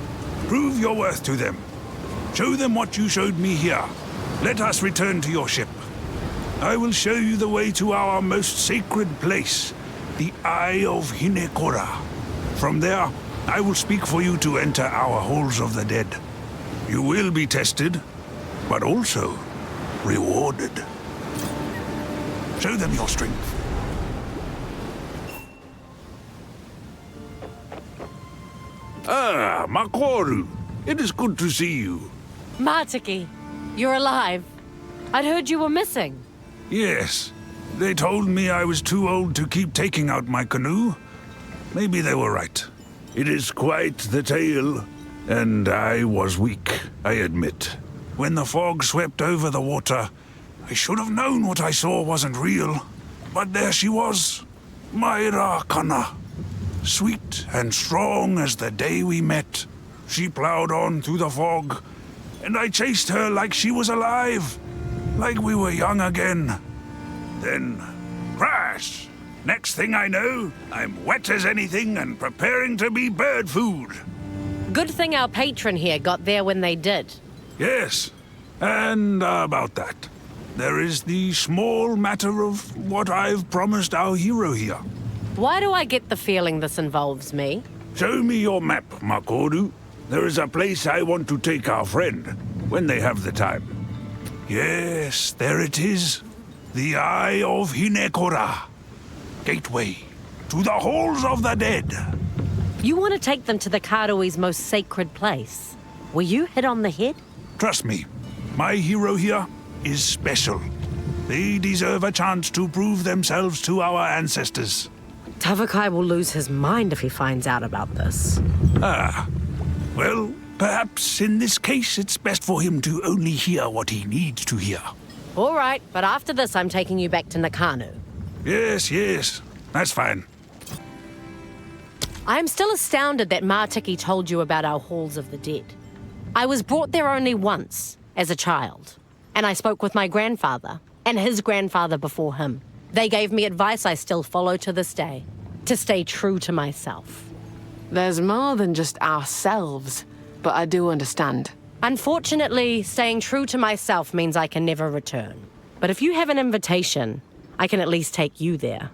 Prove your worth to them. Show them what you showed me here. Let us return to your ship. I will show you the way to our most sacred place, the Eye of Hinekora. From there, I will speak for you to enter our halls of the dead. You will be tested, but also rewarded. Show them your strength. Ah, Makoru. It is good to see you. Martiki, you're alive. I'd heard you were missing. Yes. They told me I was too old to keep taking out my canoe. Maybe they were right. It is quite the tale. And I was weak, I admit. When the fog swept over the water, I should have known what I saw wasn't real. But there she was, Myra Kana. Sweet and strong as the day we met. She plowed on through the fog, and I chased her like she was alive. Like we were young again. Then, crash! Next thing I know, I'm wet as anything and preparing to be bird food. Good thing our patron here got there when they did. Yes, and about that. There is the small matter of what I've promised our hero here. Why do I get the feeling this involves me? Show me your map, Makoru. There is a place I want to take our friend, when they have the time. Yes, there it is. The Eye of Hinekora. Gateway to the Halls of the Dead. You want to take them to the Karui's most sacred place. Were you hit on the head? Trust me, my hero here is special. They deserve a chance to prove themselves to our ancestors. Tavakai will lose his mind if he finds out about this. Ah, well, perhaps in this case it's best for him to only hear what he needs to hear. All right, but after this I'm taking you back to Nakanu. Yes, that's fine. I am still astounded that Martiki told you about our Halls of the Dead. I was brought there only once, as a child. And I spoke with my grandfather, and his grandfather before him. They gave me advice I still follow to this day. To stay true to myself. There's more than just ourselves, but I do understand. Unfortunately, staying true to myself means I can never return. But if you have an invitation, I can at least take you there.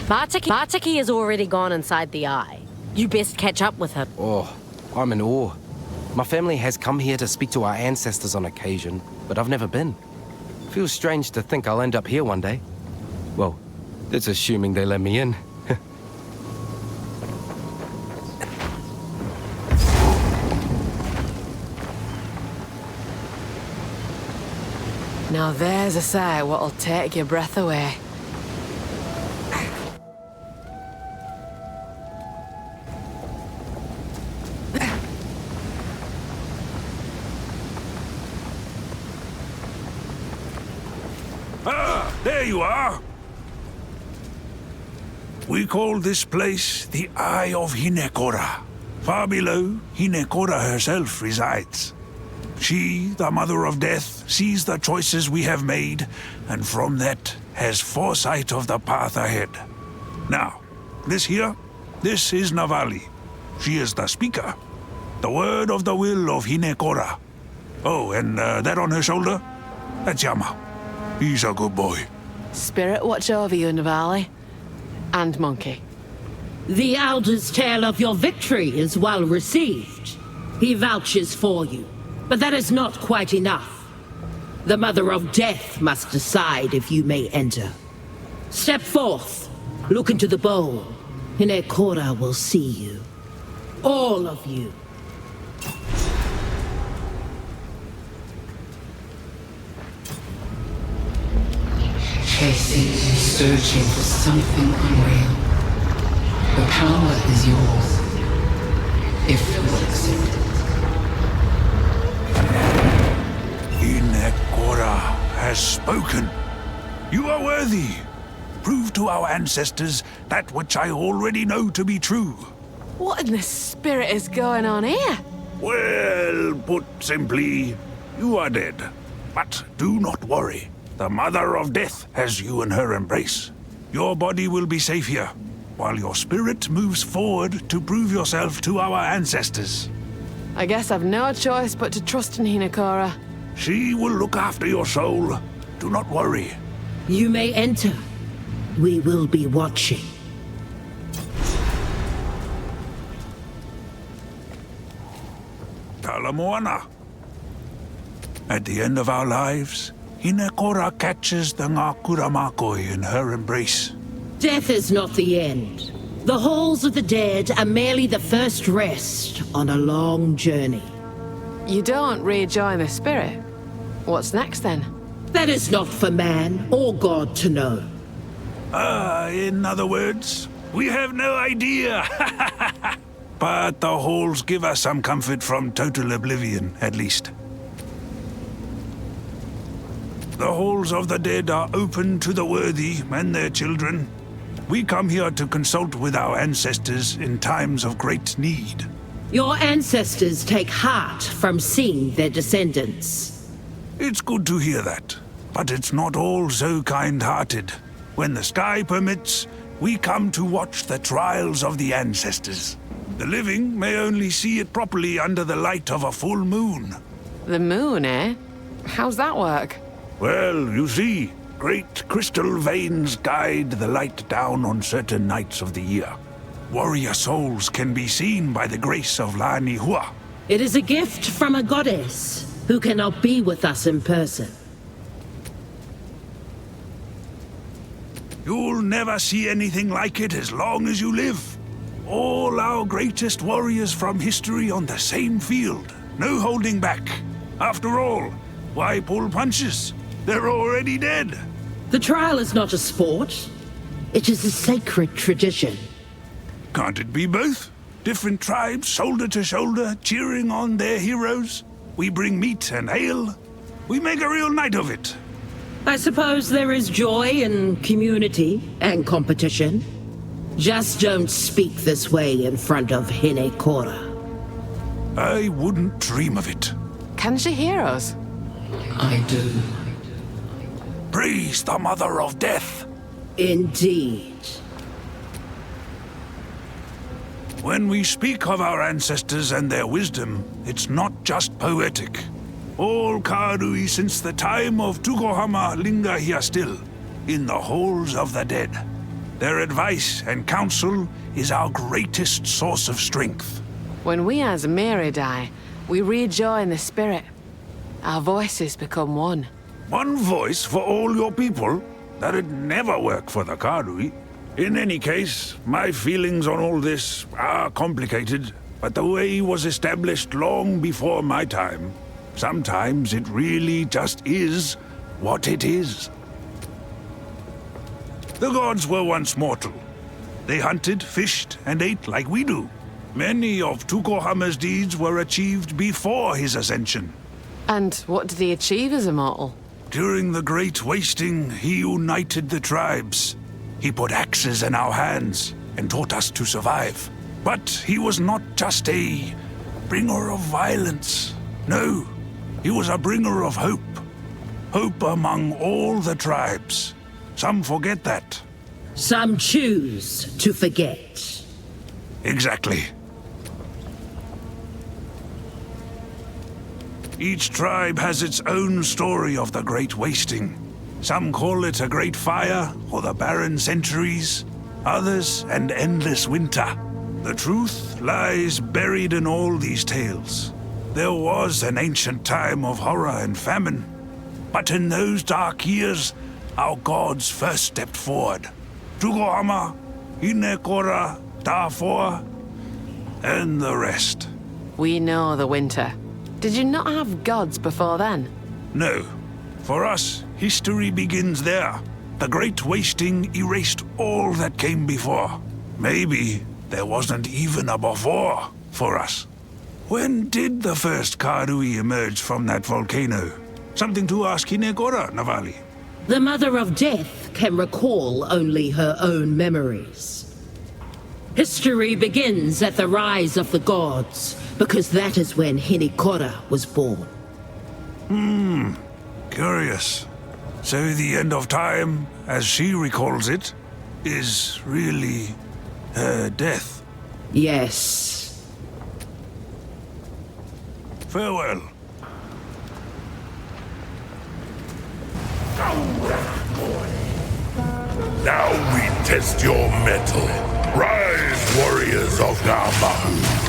Martiki has already gone inside the Eye. You best catch up with him. Oh, I'm in awe. My family has come here to speak to our ancestors on occasion, but I've never been. Feels strange to think I'll end up here one day. Well, that's assuming they let me in. Now there's a sight what'll take your breath away. Ah, there you are. We call this place the Eye of Hinekora. Far below, Hinekora herself resides. She, the Mother of Death, sees the choices we have made, and from that has foresight of the path ahead. Now, this here, this is Navali. She is the speaker. The word of the will of Hinekora. Oh, and that on her shoulder? That's Yama. He's a good boy. Spirit watch over you, Navali. And Monkey. The Elder's tale of your victory is well received. He vouches for you. But that is not quite enough. The Mother of Death must decide if you may enter. Step forth. Look into the bowl. Hinekora will see you. All of you. Chasing and searching for something unreal. The power is yours, if you will accept it. Inekora has spoken. You are worthy. Prove to our ancestors that which I already know to be true. What in the spirit is going on here? Well, put simply, you are dead. But do not worry. The Mother of Death has you in her embrace. Your body will be safe here, while your spirit moves forward to prove yourself to our ancestors. I guess I've no choice but to trust in Hinekora. She will look after your soul. Do not worry. You may enter. We will be watching. Talamoana. At the end of our lives, Hinekora catches the Ngakuramakoi in her embrace. Death is not the end. The halls of the dead are merely the first rest on a long journey. You don't rejoin the spirit. What's next then? That is not for man or God to know. In other words, we have no idea. But the halls give us some comfort from total oblivion, at least. The halls of the dead are open to the worthy and their children. We come here to consult with our ancestors in times of great need. Your ancestors take heart from seeing their descendants. It's good to hear that, but it's not all so kind-hearted. When the sky permits, we come to watch the trials of the ancestors. The living may only see it properly under the light of a full moon. The moon, eh? How's that work? Well, you see, great crystal veins guide the light down on certain nights of the year. Warrior souls can be seen by the grace of Lani Hua. It is a gift from a goddess who cannot be with us in person. You'll never see anything like it as long as you live. All our greatest warriors from history on the same field. No holding back. After all, why pull punches? They're already dead. The trial is not a sport. It is a sacred tradition. Can't it be both? Different tribes, shoulder to shoulder, cheering on their heroes. We bring meat and ale. We make a real night of it. I suppose there is joy in community and competition. Just don't speak this way in front of Hinekora. I wouldn't dream of it. Can she hear us? I do. Praise the Mother of Death. Indeed. When we speak of our ancestors and their wisdom, it's not just poetic. All Karui since the time of Tukohama linger here still, in the halls of the dead. Their advice and counsel is our greatest source of strength. When we as Mary die, we rejoin the spirit. Our voices become one. One voice for all your people? That'd never work for the Karui. In any case, my feelings on all this are complicated, but the way was established long before my time. Sometimes it really just is what it is. The gods were once mortal. They hunted, fished, and ate like we do. Many of Tukohama's deeds were achieved before his ascension. And what did he achieve as a mortal? During the Great Wasting, he united the tribes. He put axes in our hands and taught us to survive. But he was not just a bringer of violence. No, he was a bringer of hope. Hope among all the tribes. Some forget that. Some choose to forget. Exactly. Each tribe has its own story of the Great Wasting. Some call it a great fire, or the barren centuries. Others, an endless winter. The truth lies buried in all these tales. There was an ancient time of horror and famine. But in those dark years, our gods first stepped forward. Tukohama, Hinekora, Tafoa, and the rest. We know the winter. Did you not have gods before then? No. For us, history begins there. The Great Wasting erased all that came before. Maybe there wasn't even a before for us. When did the first Karui emerge from that volcano? Something to ask Hinekora, Navali. The Mother of Death can recall only her own memories. History begins at the rise of the gods, because that is when Hinekora was born. Curious. So the end of time, as she recalls it, is really her death. Yes. Farewell. Now we test your mettle. Rise, warriors of Namahu.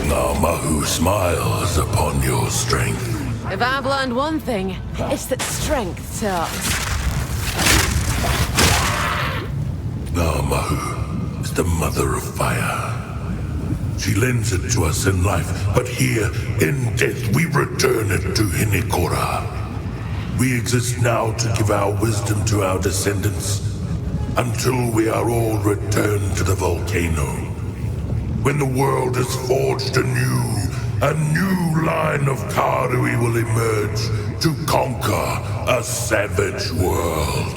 Namahu smiles upon your strength. If I've learned one thing, it's that strength talks. Namahu is the mother of fire. She lends it to us in life, but here, in death, we return it to Hinekora. We exist now to give our wisdom to our descendants, until we are all returned to the volcano. When the world is forged anew, a new line of Karui will emerge to conquer a savage world.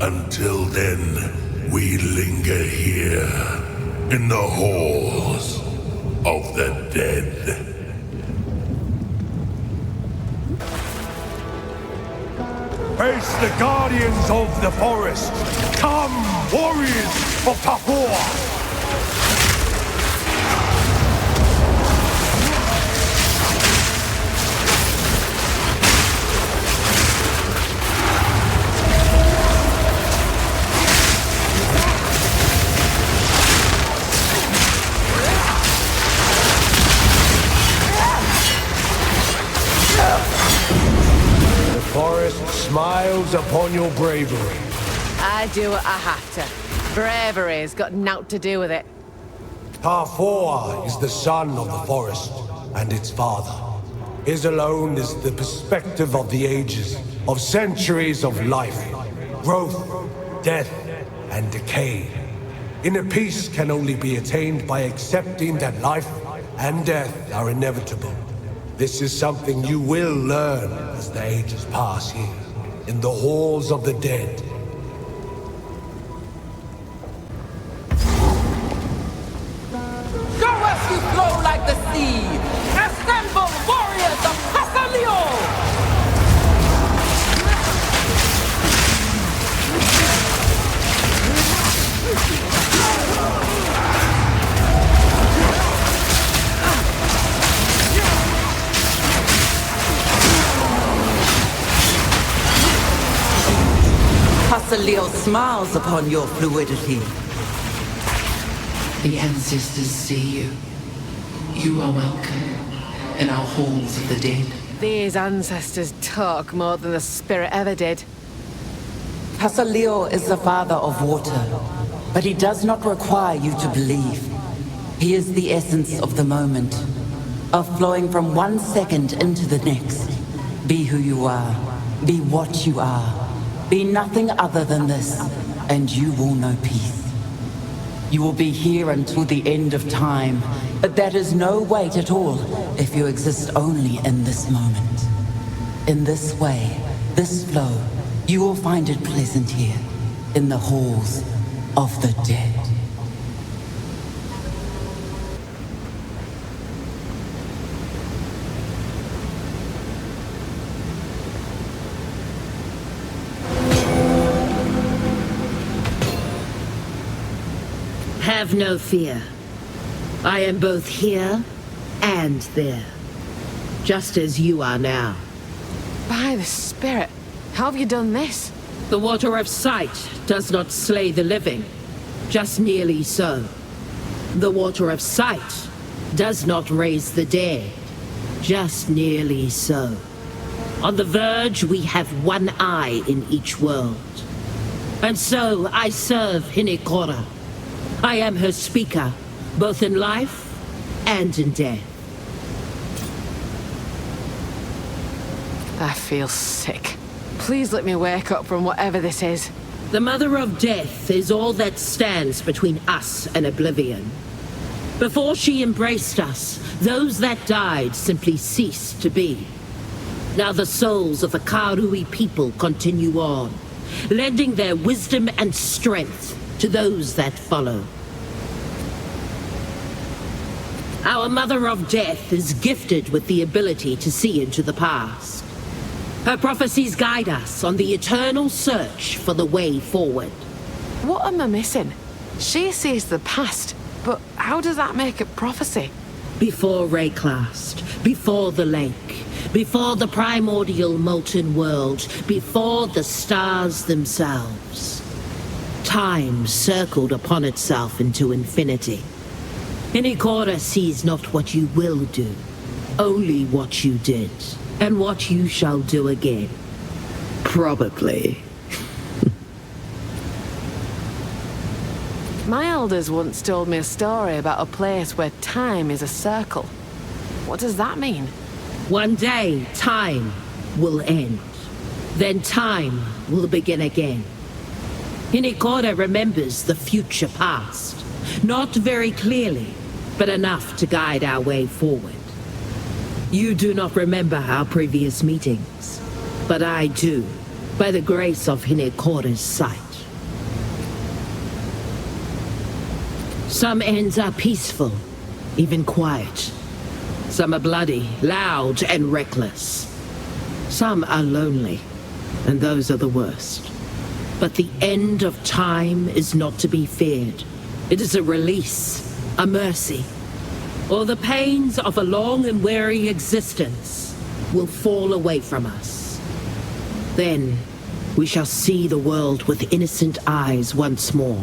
Until then, we linger here, in the halls of the dead. Face the guardians of the forest! Come, warriors of Papua! Smiles upon your bravery. I do what I have to. Bravery's got naught to do with it. Tafoa is the son of the forest, and its father. His alone is the perspective of the ages, of centuries of life, growth, death, and decay. Inner peace can only be attained by accepting that life and death are inevitable. This is something you will learn as the ages pass here, in the halls of the dead. Go as you flow like the sea! Assemble, warriors of Pasalio! Pasalio smiles upon your fluidity. The ancestors see you. You are welcome in our halls of the dead. These ancestors talk more than the spirit ever did. Pasalio is the father of water, but he does not require you to believe. He is the essence of the moment, of flowing from one second into the next. Be who you are. Be what you are. Be nothing other than this, and you will know peace. You will be here until the end of time, but that is no weight at all if you exist only in this moment. In this way, this flow, you will find it pleasant here, in the halls of the dead. Have no fear. I am both here and there. Just as you are now. By the spirit, how have you done this? The water of sight does not slay the living, just nearly so. The water of sight does not raise the dead, just nearly so. On the verge, we have one eye in each world. And so I serve Hinekora. I am her speaker, both in life and in death. I feel sick. Please let me wake up from whatever this is. The Mother of Death is all that stands between us and oblivion. Before she embraced us, those that died simply ceased to be. Now the souls of the Karui people continue on, lending their wisdom and strength to those that follow. Our Mother of Death is gifted with the ability to see into the past. Her prophecies guide us on the eternal search for the way forward. What am I missing? She sees the past, but how does that make a prophecy? Before Rayclast, before the lake, before the primordial molten world, before the stars themselves. Time circled upon itself into infinity. Hinekora sees not what you will do, only what you did, and what you shall do again. Probably. My elders once told me a story about a place where time is a circle. What does that mean? One day, time will end. Then time will begin again. Hinekora remembers the future past. Not very clearly, but enough to guide our way forward. You do not remember our previous meetings, but I do, by the grace of Hinekora's sight. Some ends are peaceful, even quiet. Some are bloody, loud, and reckless. Some are lonely, and those are the worst. But the end of time is not to be feared. It is a release, a mercy. Or the pains of a long and weary existence will fall away from us. Then we shall see the world with innocent eyes once more.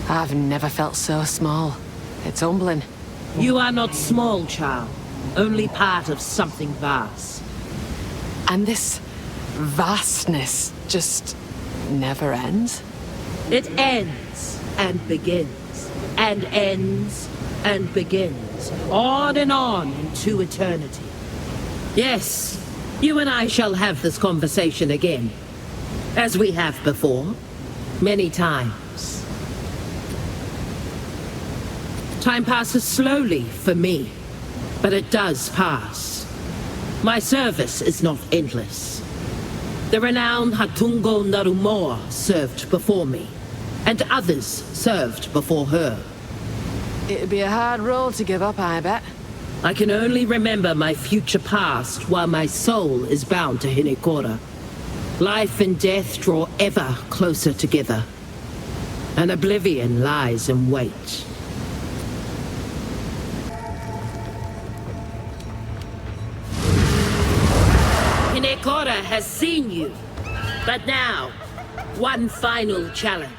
I've never felt so small. It's humbling. You are not small, child. Only part of something vast. And this vastness just never ends? It ends and begins, and ends and begins, on and on into eternity. Yes, you and I shall have this conversation again, as we have before, many times. Time passes slowly for me, but it does pass. My service is not endless. The renowned Hatungo Narumoa served before me, and others served before her. It'd be a hard role to give up, I bet. I can only remember my future past while my soul is bound to Hinekora. Life and death draw ever closer together, and oblivion lies in wait. Hinekora has seen you, but now, one final challenge.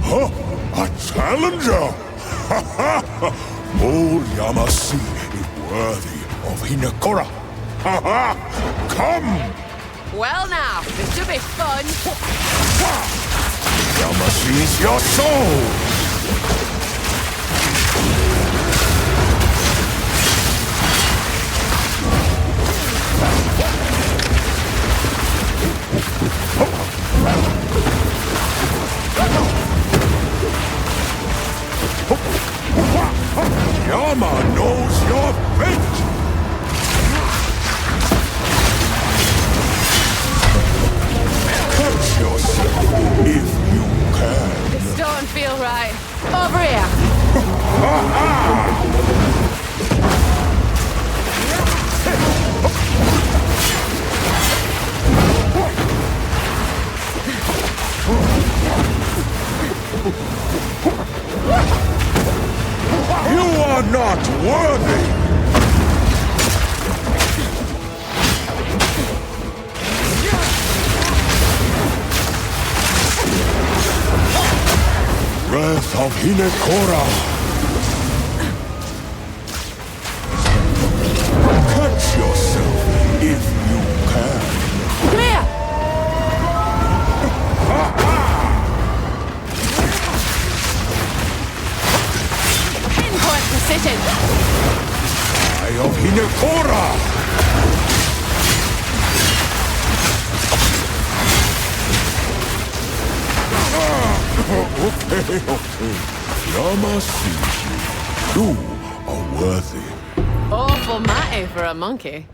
Huh? A challenger? Ha ha! Old Yamasi is worthy of Hinekora. Ha ha! Come! Well now, this should be fun. Yamasi is your soul! Yama knows your fate! Catch yourself if you can. This don't feel right. Over here. unworthy! Wrath of Hinekora! Catch yourself if you can. Clear! Pinpoint precision! Eye of Hinekora! Okay. Yama sees you. You are worthy. Awful matty for a monkey.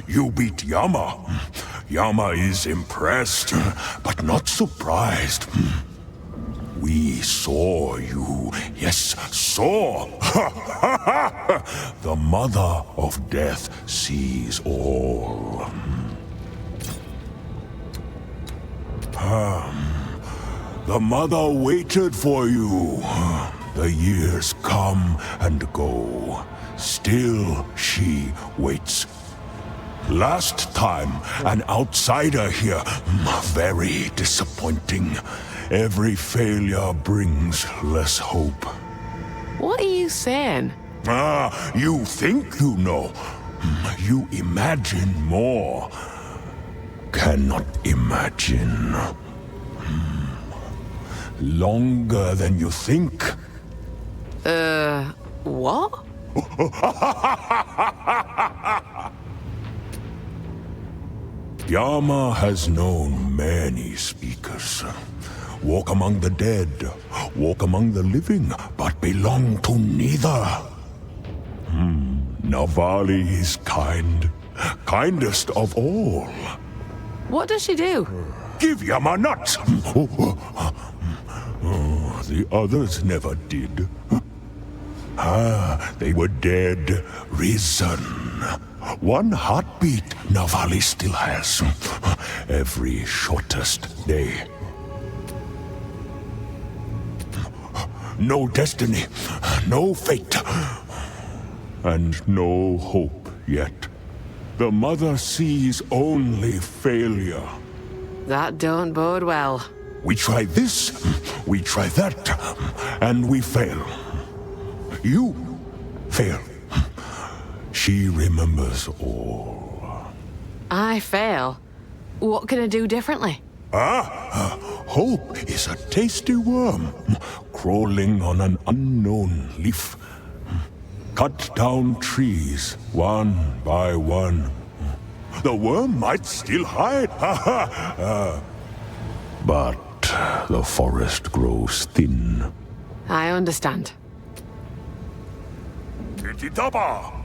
You beat Yama. Yama is impressed, but not surprised. We saw you. Yes, saw. The Mother of Death sees all. The Mother waited for you. The years come and go. Still she waits. Last time, an outsider here. Very disappointing. Every failure brings less hope. What are you saying? You think you know. You imagine more. Cannot imagine. Longer than you think. What? Yama has known many speakers. Walk among the dead, walk among the living, but belong to neither. Navali is kind. Kindest of all. What does she do? Give Yama nuts! The others never did. They were dead, risen. One heartbeat Navali still has. Every shortest day. No destiny, no fate, and no hope yet. The Mother sees only failure. That don't bode well. We try this, we try that, and we fail. You fail. She remembers all. I fail. What can I do differently? Hope is a tasty worm, crawling on an unknown leaf. Cut down trees, one by one. The worm might still hide, but the forest grows thin. I understand. Tititaba!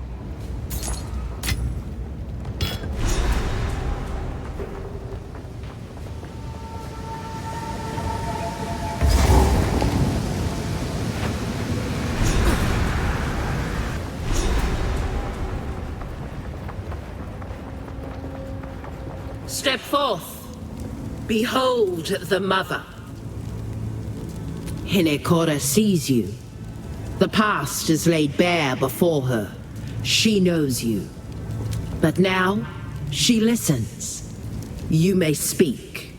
Step forth. Behold the Mother. Hinekora sees you. The past is laid bare before her. She knows you. But now, she listens. You may speak.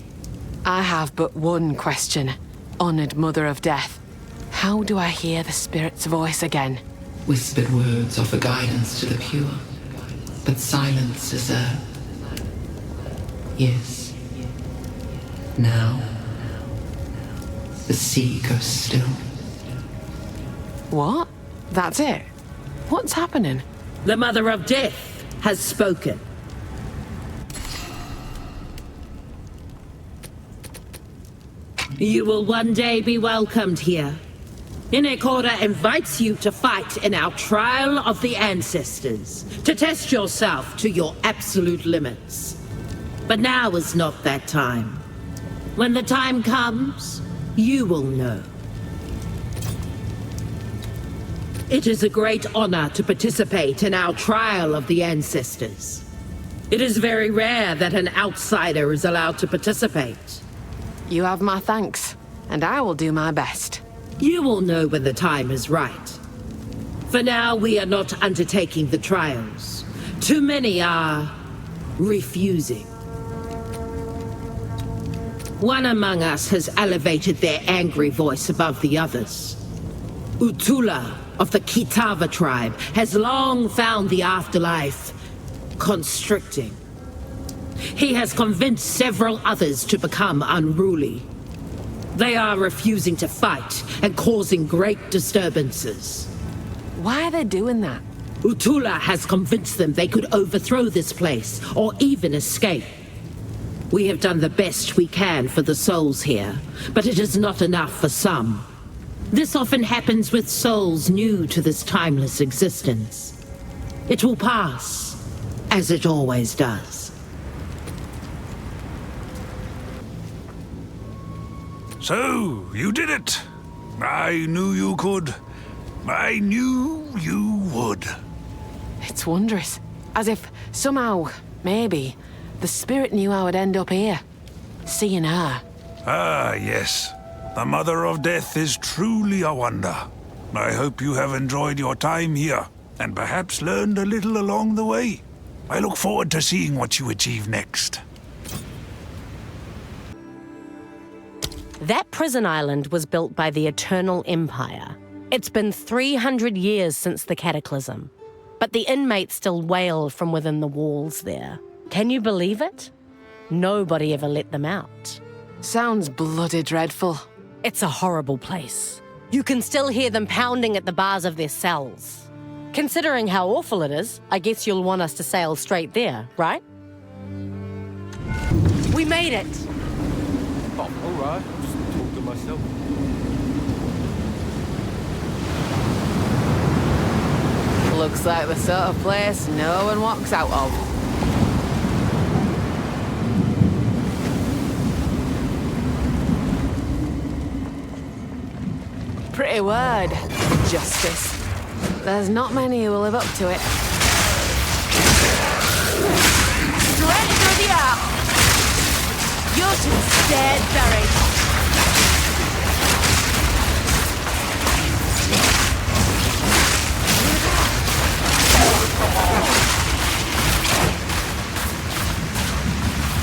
I have but one question. Honored Mother of Death. How do I hear the Spirit's voice again? Whispered words offer guidance to the pure, but silence deserves. Yes. Now, the sea goes still. What? That's it? What's happening? The Mother of Death has spoken. You will one day be welcomed here. Hinekora invites you to fight in our trial of the ancestors, to test yourself to your absolute limits. But now is not that time. When the time comes, you will know. It is a great honor to participate in our trial of the ancestors. It is very rare that an outsider is allowed to participate. You have my thanks, and I will do my best. You will know when the time is right. For now, we are not undertaking the trials. Too many are refusing. One among us has elevated their angry voice above the others. Utula of the Kitava tribe has long found the afterlife constricting. He has convinced several others to become unruly. They are refusing to fight and causing great disturbances. Why are they doing that? Utula has convinced them they could overthrow this place or even escape. We have done the best we can for the souls here, but it is not enough for some. This often happens with souls new to this timeless existence. It will pass, as it always does. So, you did it. I knew you could. I knew you would. It's wondrous. As if somehow, maybe, the spirit knew I would end up here. Seeing her. Ah, yes. The Mother of Death is truly a wonder. I hope you have enjoyed your time here, and perhaps learned a little along the way. I look forward to seeing what you achieve next. That prison island was built by the Eternal Empire. It's been 300 years since the Cataclysm, but the inmates still wail from within the walls there. Can you believe it? Nobody ever let them out. Sounds bloody dreadful. It's a horrible place. You can still hear them pounding at the bars of their cells. Considering how awful it is, I guess you'll want us to sail straight there, right? We made it! Oh, all right. I'll just talk to myself. Looks like the sort of place no one walks out of. Pretty word, justice. There's not many who will live up to it. Straight through the arc! You're too scared, buried.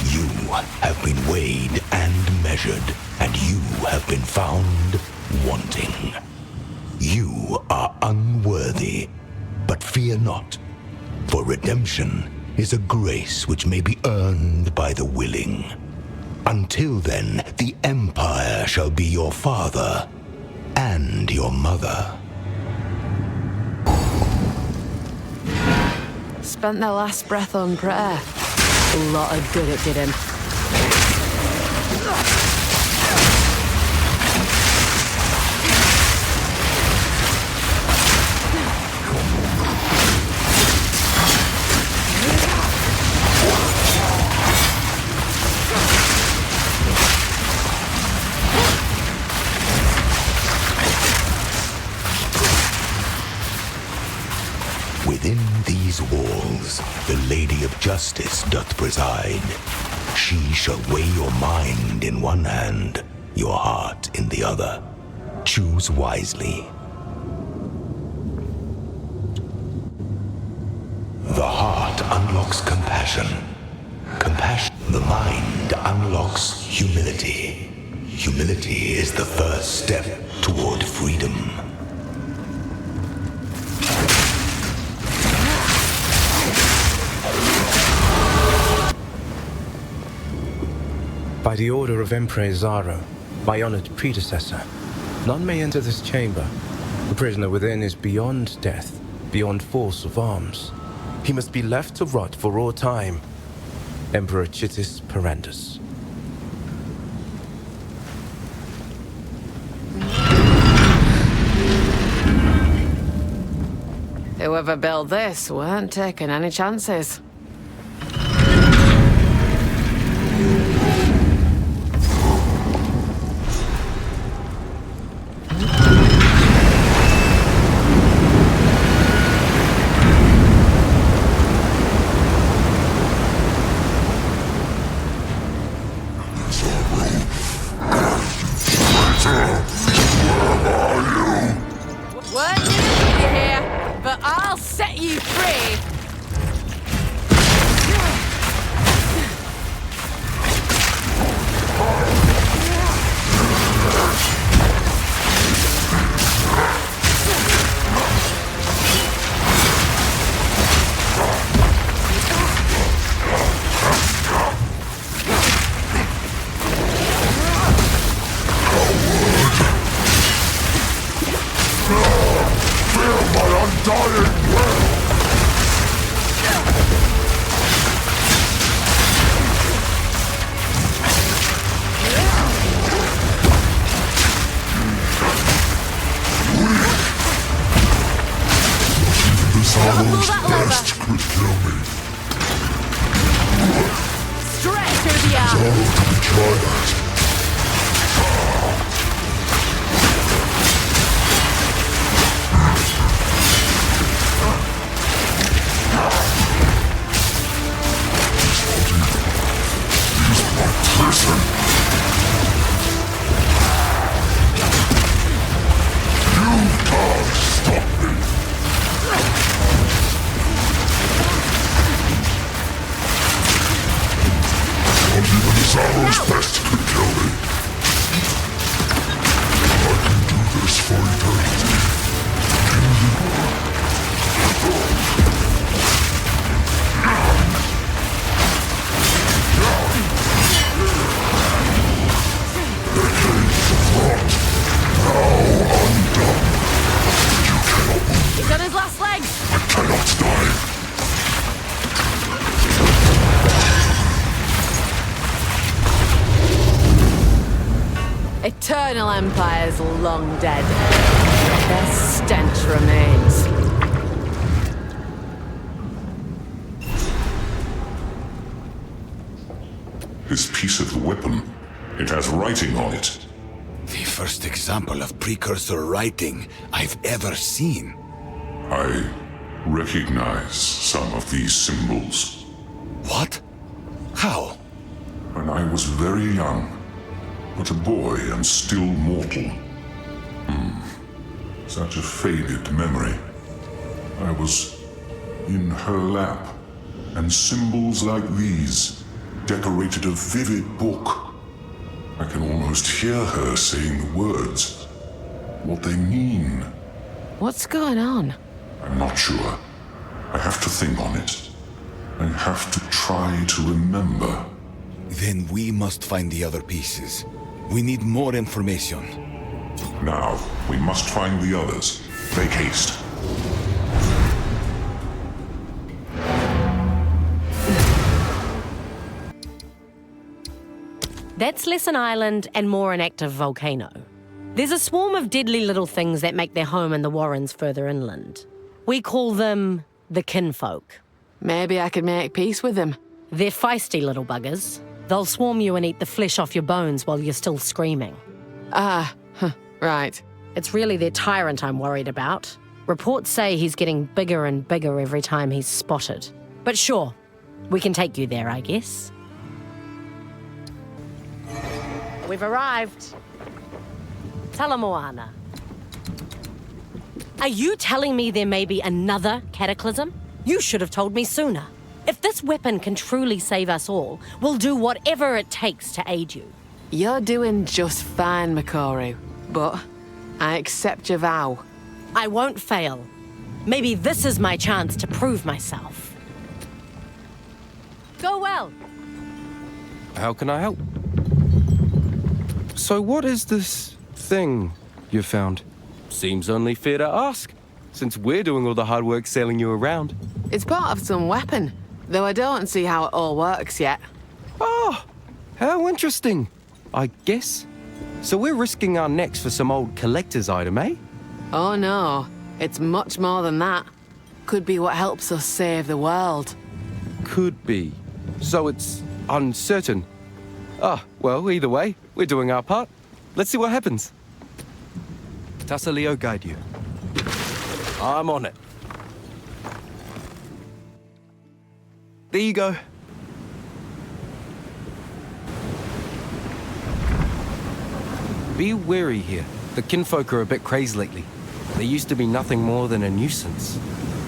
You have been weighed and measured, and you have been found wanting. You are unworthy, but fear not, for redemption is a grace which may be earned by the willing. Until then, the Empire shall be your father and your mother. Spent their last breath on prayer. A lot of good it did him. Within these walls, the Lady of Justice doth preside. She shall weigh your mind in one hand, your heart in the other. Choose wisely. The heart unlocks compassion. The mind unlocks humility. Humility is the first step toward freedom. By the order of Emperor Zaro, my honored predecessor, none may enter this chamber. The prisoner within is beyond death, beyond force of arms. He must be left to rot for all time. Emperor Chittis Perandus. Whoever built this weren't taking any chances. What? You here? He's on his last legs! I cannot die. Eternal Empire's long dead. Their stench remains. This piece of the weapon, it has writing on it. The first example of precursor writing I've ever seen. I recognize some of these symbols. What? How? When I was very young, but a boy and still mortal. Such a faded memory. I was in her lap, and symbols like these decorated a vivid book. I can almost hear her saying the words, what they mean. What's going on? I'm not sure. I have to think on it. I have to try to remember. Then we must find the other pieces. We need more information. Now, we must find the others. Make haste. That's less an island and more an active volcano. There's a swarm of deadly little things that make their home in the warrens further inland. We call them the kinfolk. Maybe I could make peace with them. They're feisty little buggers. They'll swarm you and eat the flesh off your bones while you're still screaming. Right. It's really their tyrant I'm worried about. Reports say he's getting bigger and bigger every time he's spotted. But sure, we can take you there, I guess. We've arrived. Talamoana. Are you telling me there may be another cataclysm? You should have told me sooner. If this weapon can truly save us all, we'll do whatever it takes to aid you. You're doing just fine, Makoru. But I accept your vow. I won't fail. Maybe this is my chance to prove myself. Go well. How can I help? So what is this thing you found? Seems only fair to ask, since we're doing all the hard work sailing you around. It's part of some weapon, though I don't see how it all works yet. Oh, how interesting, I guess. So we're risking our necks for some old collector's item, eh? Oh no, it's much more than that. Could be what helps us save the world. Could be. So it's uncertain. Well, either way, we're doing our part. Let's see what happens. Tassalio guide you. I'm on it. There you go. Be wary here. The kinfolk are a bit crazed lately. They used to be nothing more than a nuisance.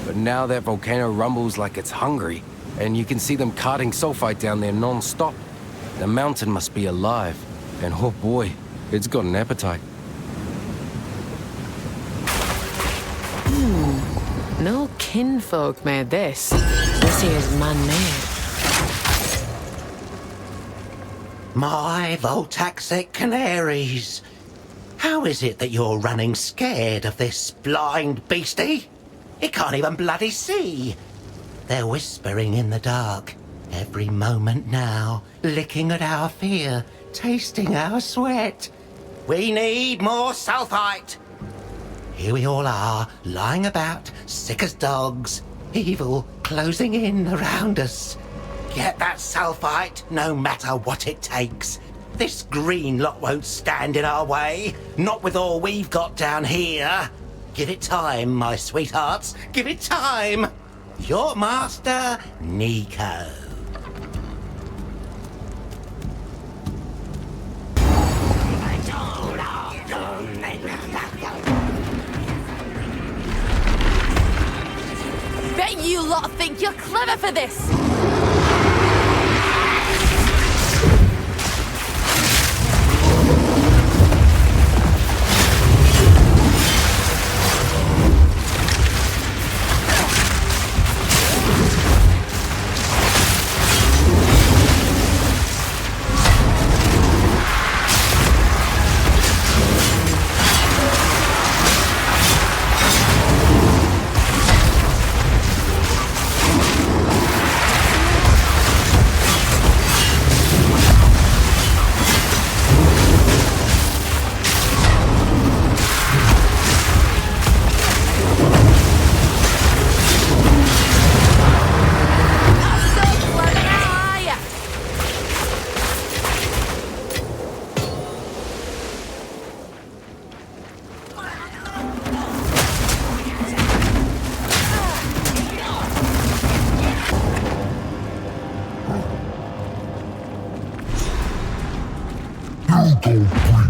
But now that volcano rumbles like it's hungry, and you can see them carting sulfite down there non-stop. The mountain must be alive. And oh boy, it's got an appetite. No kinfolk made this. This here's man-made. My Voltaxic canaries. How is it that you're running scared of this blind beastie? It can't even bloody see. They're whispering in the dark, every moment now, licking at our fear, tasting our sweat. We need more sulfite. Here we all are, lying about, sick as dogs, evil closing in around us. Get that sulfite, no matter what it takes. This green lot won't stand in our way. Not with all we've got down here. Give it time, my sweethearts. Give it time. Your master, Nico. Bet you lot think you're clever for this!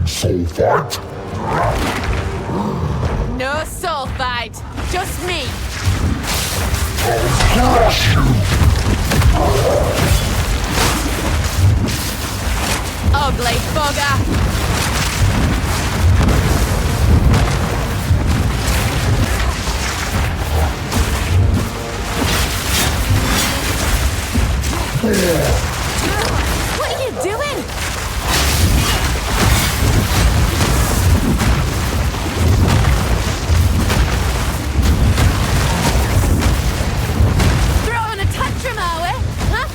Sulfite? No sulfite, just me. I'll crush you! Ugly bugger. What are you doing? Throwing a tantrum, are we? Huh?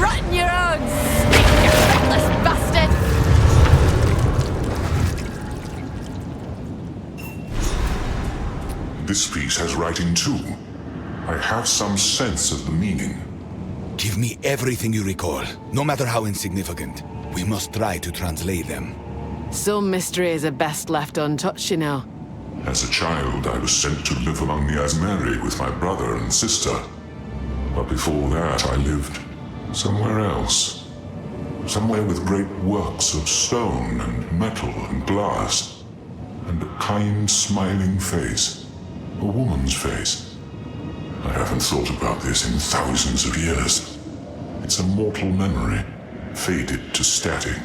Rot in your own stink, you reckless bastard! This piece has writing too. I have some sense of the meaning. Give me everything you recall, no matter how insignificant. We must try to translate them. Some mysteries are best left untouched, you know. As a child, I was sent to live among the Asmeri with my brother and sister. But before that, I lived somewhere else. Somewhere with great works of stone and metal and glass. And a kind, smiling face. A woman's face. I haven't thought about this in thousands of years. It's a mortal memory, faded to static.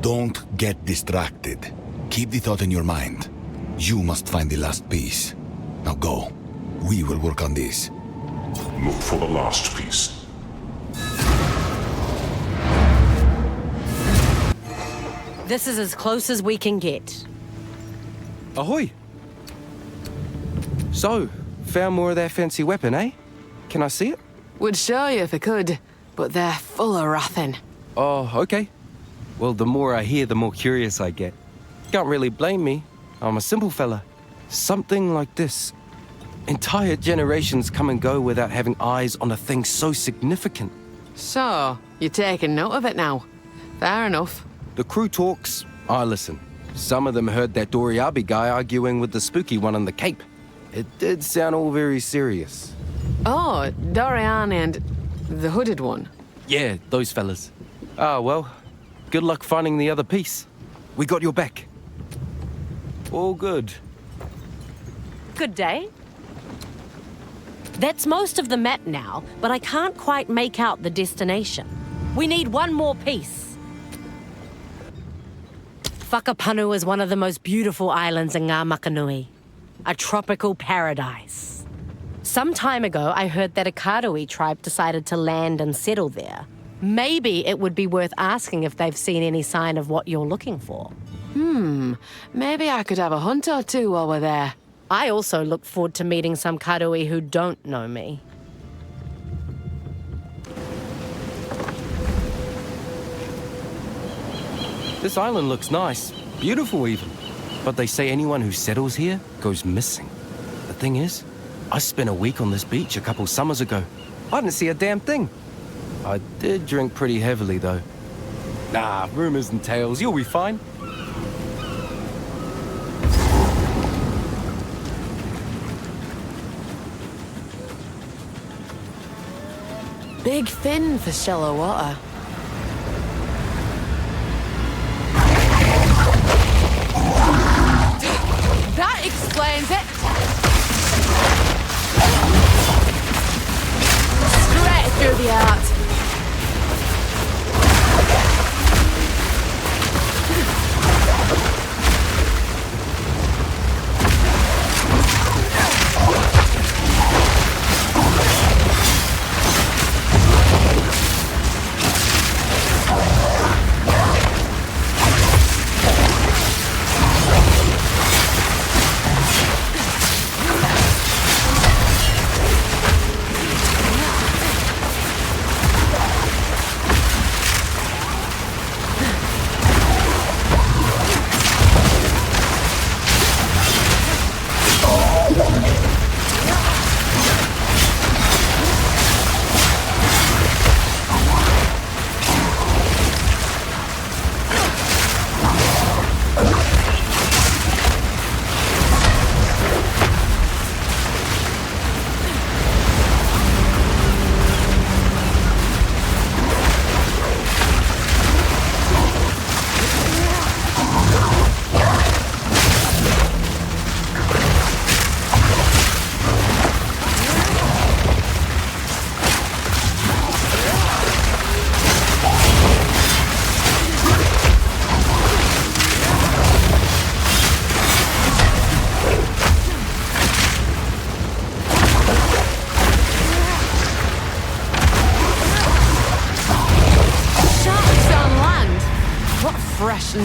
Don't get distracted. Keep the thought in your mind. You must find the last piece. Now go. We will work on this. Look for the last piece. This is as close as we can get. Ahoy! So, found more of that fancy weapon, eh? Can I see it? Would show you if I could, but they're full of wrathing. Oh, okay. Well, the more I hear, the more curious I get. Can't really blame me. I'm a simple fella. Something like this. Entire generations come and go without having eyes on a thing so significant. So, you're taking note of it now. Fair enough. The crew talks, I listen. Some of them heard that Doriabi guy arguing with the spooky one on the Cape. It did sound all very serious. Oh, Dorian and the hooded one. Yeah, those fellas. Ah, well, good luck finding the other piece. We got your back. All good. Good day. That's most of the map now, but I can't quite make out the destination. We need one more piece. Whakapanu is one of the most beautiful islands in Ngā Makanui. A tropical paradise. Some time ago, I heard that a Karui tribe decided to land and settle there. Maybe it would be worth asking if they've seen any sign of what you're looking for. Maybe I could have a hunt or two while we're there. I also look forward to meeting some Karui who don't know me. This island looks nice. Beautiful even. But they say anyone who settles here goes missing. The thing is, I spent a week on this beach a couple summers ago. I didn't see a damn thing. I did drink pretty heavily, though. Nah, rumors and tales, you'll be fine. Big fin for shallow water. That explains it. Straight through the heart.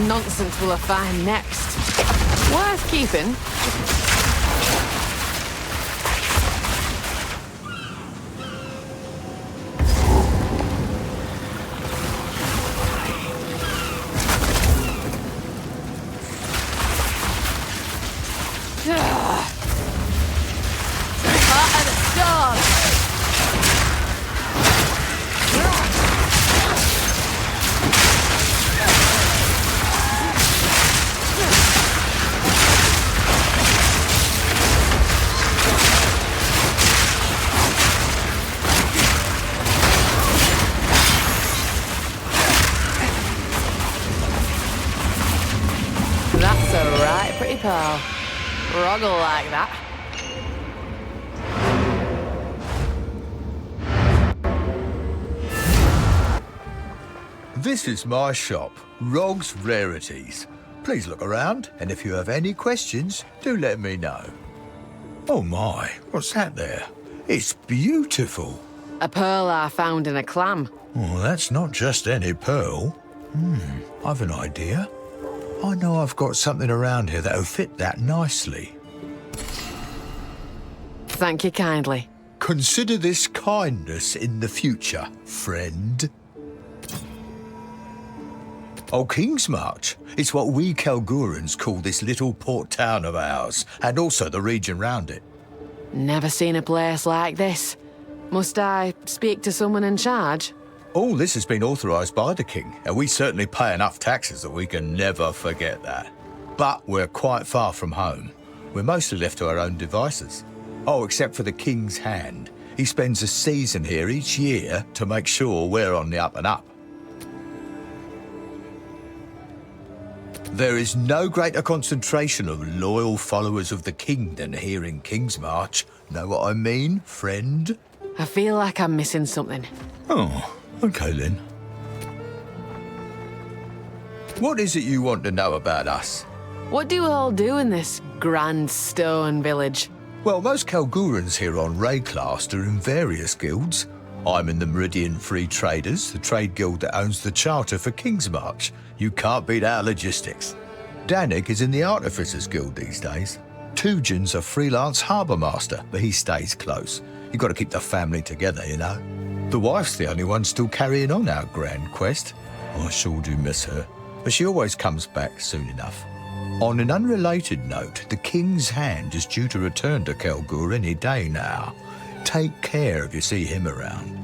Nonsense will I find next? Worth keeping. Part of the storm. That's a right pretty pearl. Roggle like that. This is my shop, Rog's Rarities. Please look around, and if you have any questions, do let me know. Oh my, what's that there? It's beautiful. A pearl I found in a clam. Oh, that's not just any pearl. I've an idea. I know I've got something around here that'll fit that nicely. Thank you kindly. Consider this kindness in the future, friend. Oh, Kingsmarch. It's what we Kalgurans call this little port town of ours, and also the region round it. Never seen a place like this. Must I speak to someone in charge? All this has been authorised by the king, and we certainly pay enough taxes that we can never forget that. But we're quite far from home. We're mostly left to our own devices. Oh, except for the king's hand. He spends a season here each year to make sure we're on the up and up. There is no greater concentration of loyal followers of the king than here in Kingsmarch. Know what I mean, friend? I feel like I'm missing something. Oh, okay then. What is it you want to know about us? What do you all do in this grand stone village? Well, most Kalgurans here on Rayclast are in various guilds. I'm in the Meridian Free Traders, the trade guild that owns the charter for Kingsmarch. You can't beat our logistics. Danik is in the Artificers Guild these days. Tujan's a freelance harbour master, but he stays close. You've got to keep the family together, you know. The wife's the only one still carrying on our grand quest. I sure do miss her, but she always comes back soon enough. On an unrelated note, the King's Hand is due to return to Kelgur any day now. Take care if you see him around.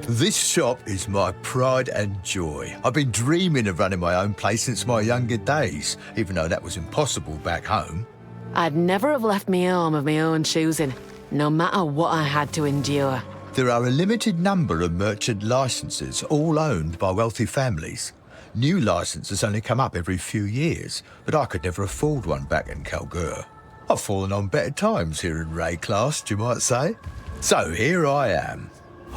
This shop is my pride and joy. I've been dreaming of running my own place since my younger days, even though that was impossible back home. I'd never have left me home of my own choosing, no matter what I had to endure. There are a limited number of merchant licenses, all owned by wealthy families. New licenses only come up every few years, but I could never afford one back in Kelgur. I've fallen on better times here in Rayclast, you might say. So here I am.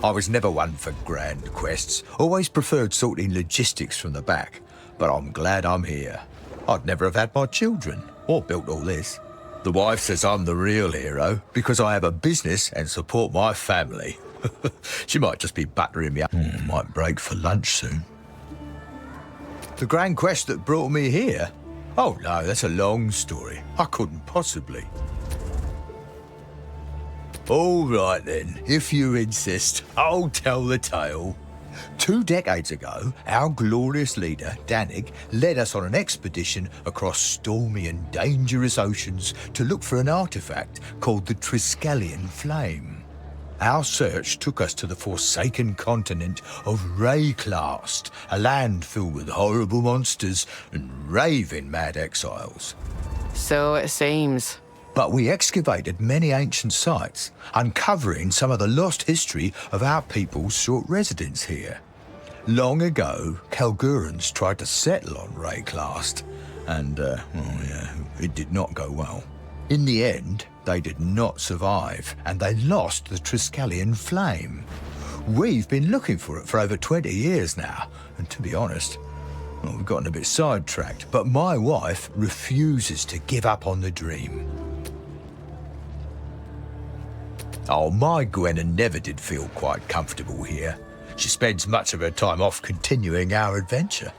I was never one for grand quests, always preferred sorting logistics from the back, but I'm glad I'm here. I'd never have had my children, or built all this. The wife says I'm the real hero, because I have a business and support my family. She might just be buttering me up. Might break for lunch soon. The grand quest that brought me here? Oh no, that's a long story. I couldn't possibly. All right then, if you insist, I'll tell the tale. 2 decades ago, our glorious leader, Danik, led us on an expedition across stormy and dangerous oceans to look for an artifact called the Triskelion Flame. Our search took us to the forsaken continent of Rayclast, a land filled with horrible monsters and raving mad exiles. So it seems. But we excavated many ancient sites, uncovering some of the lost history of our people's short residence here. Long ago, Kalgurans tried to settle on Rayclast, and, it did not go well. In the end, they did not survive, and they lost the Triskelion Flame. We've been looking for it for over 20 years now, and to be honest, we've gotten a bit sidetracked, but my wife refuses to give up on the dream. Oh, my Gwenna never did feel quite comfortable here. She spends much of her time off continuing our adventure.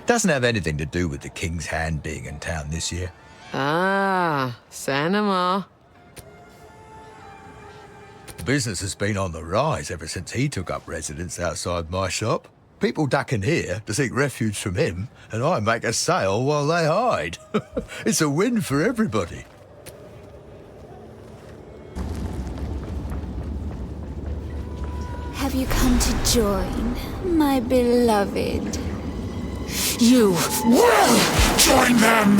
Doesn't have anything to do with the King's Hand being in town this year. Ah, say no more. Business has been on the rise ever since he took up residence outside my shop. People duck in here to seek refuge from him, and I make a sale while they hide. It's a win for everybody. Have you come to join, my beloved? You will join them!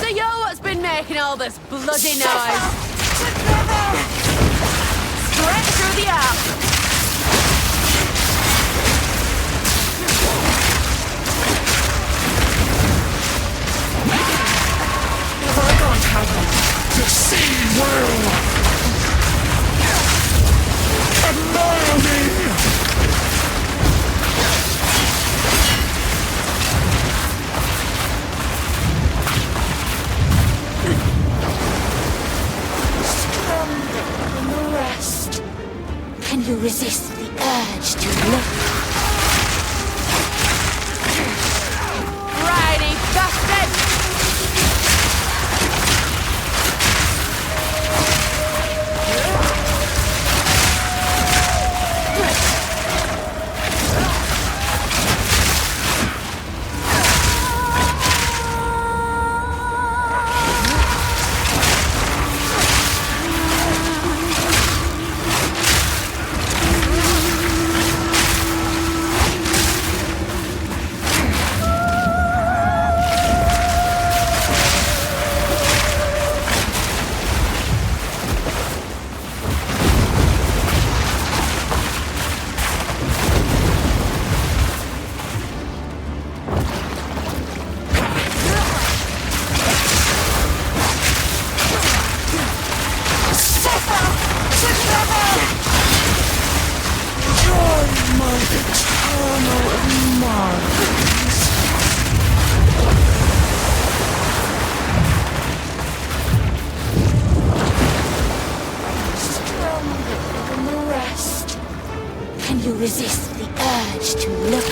So you're what's been making all this bloody noise? Straight through the app! The sea will admire me! Stronger than the rest. Can you resist the urge to look? Righty, bastard! my eternal marvels. Stronger than the rest. Can you resist the urge to look?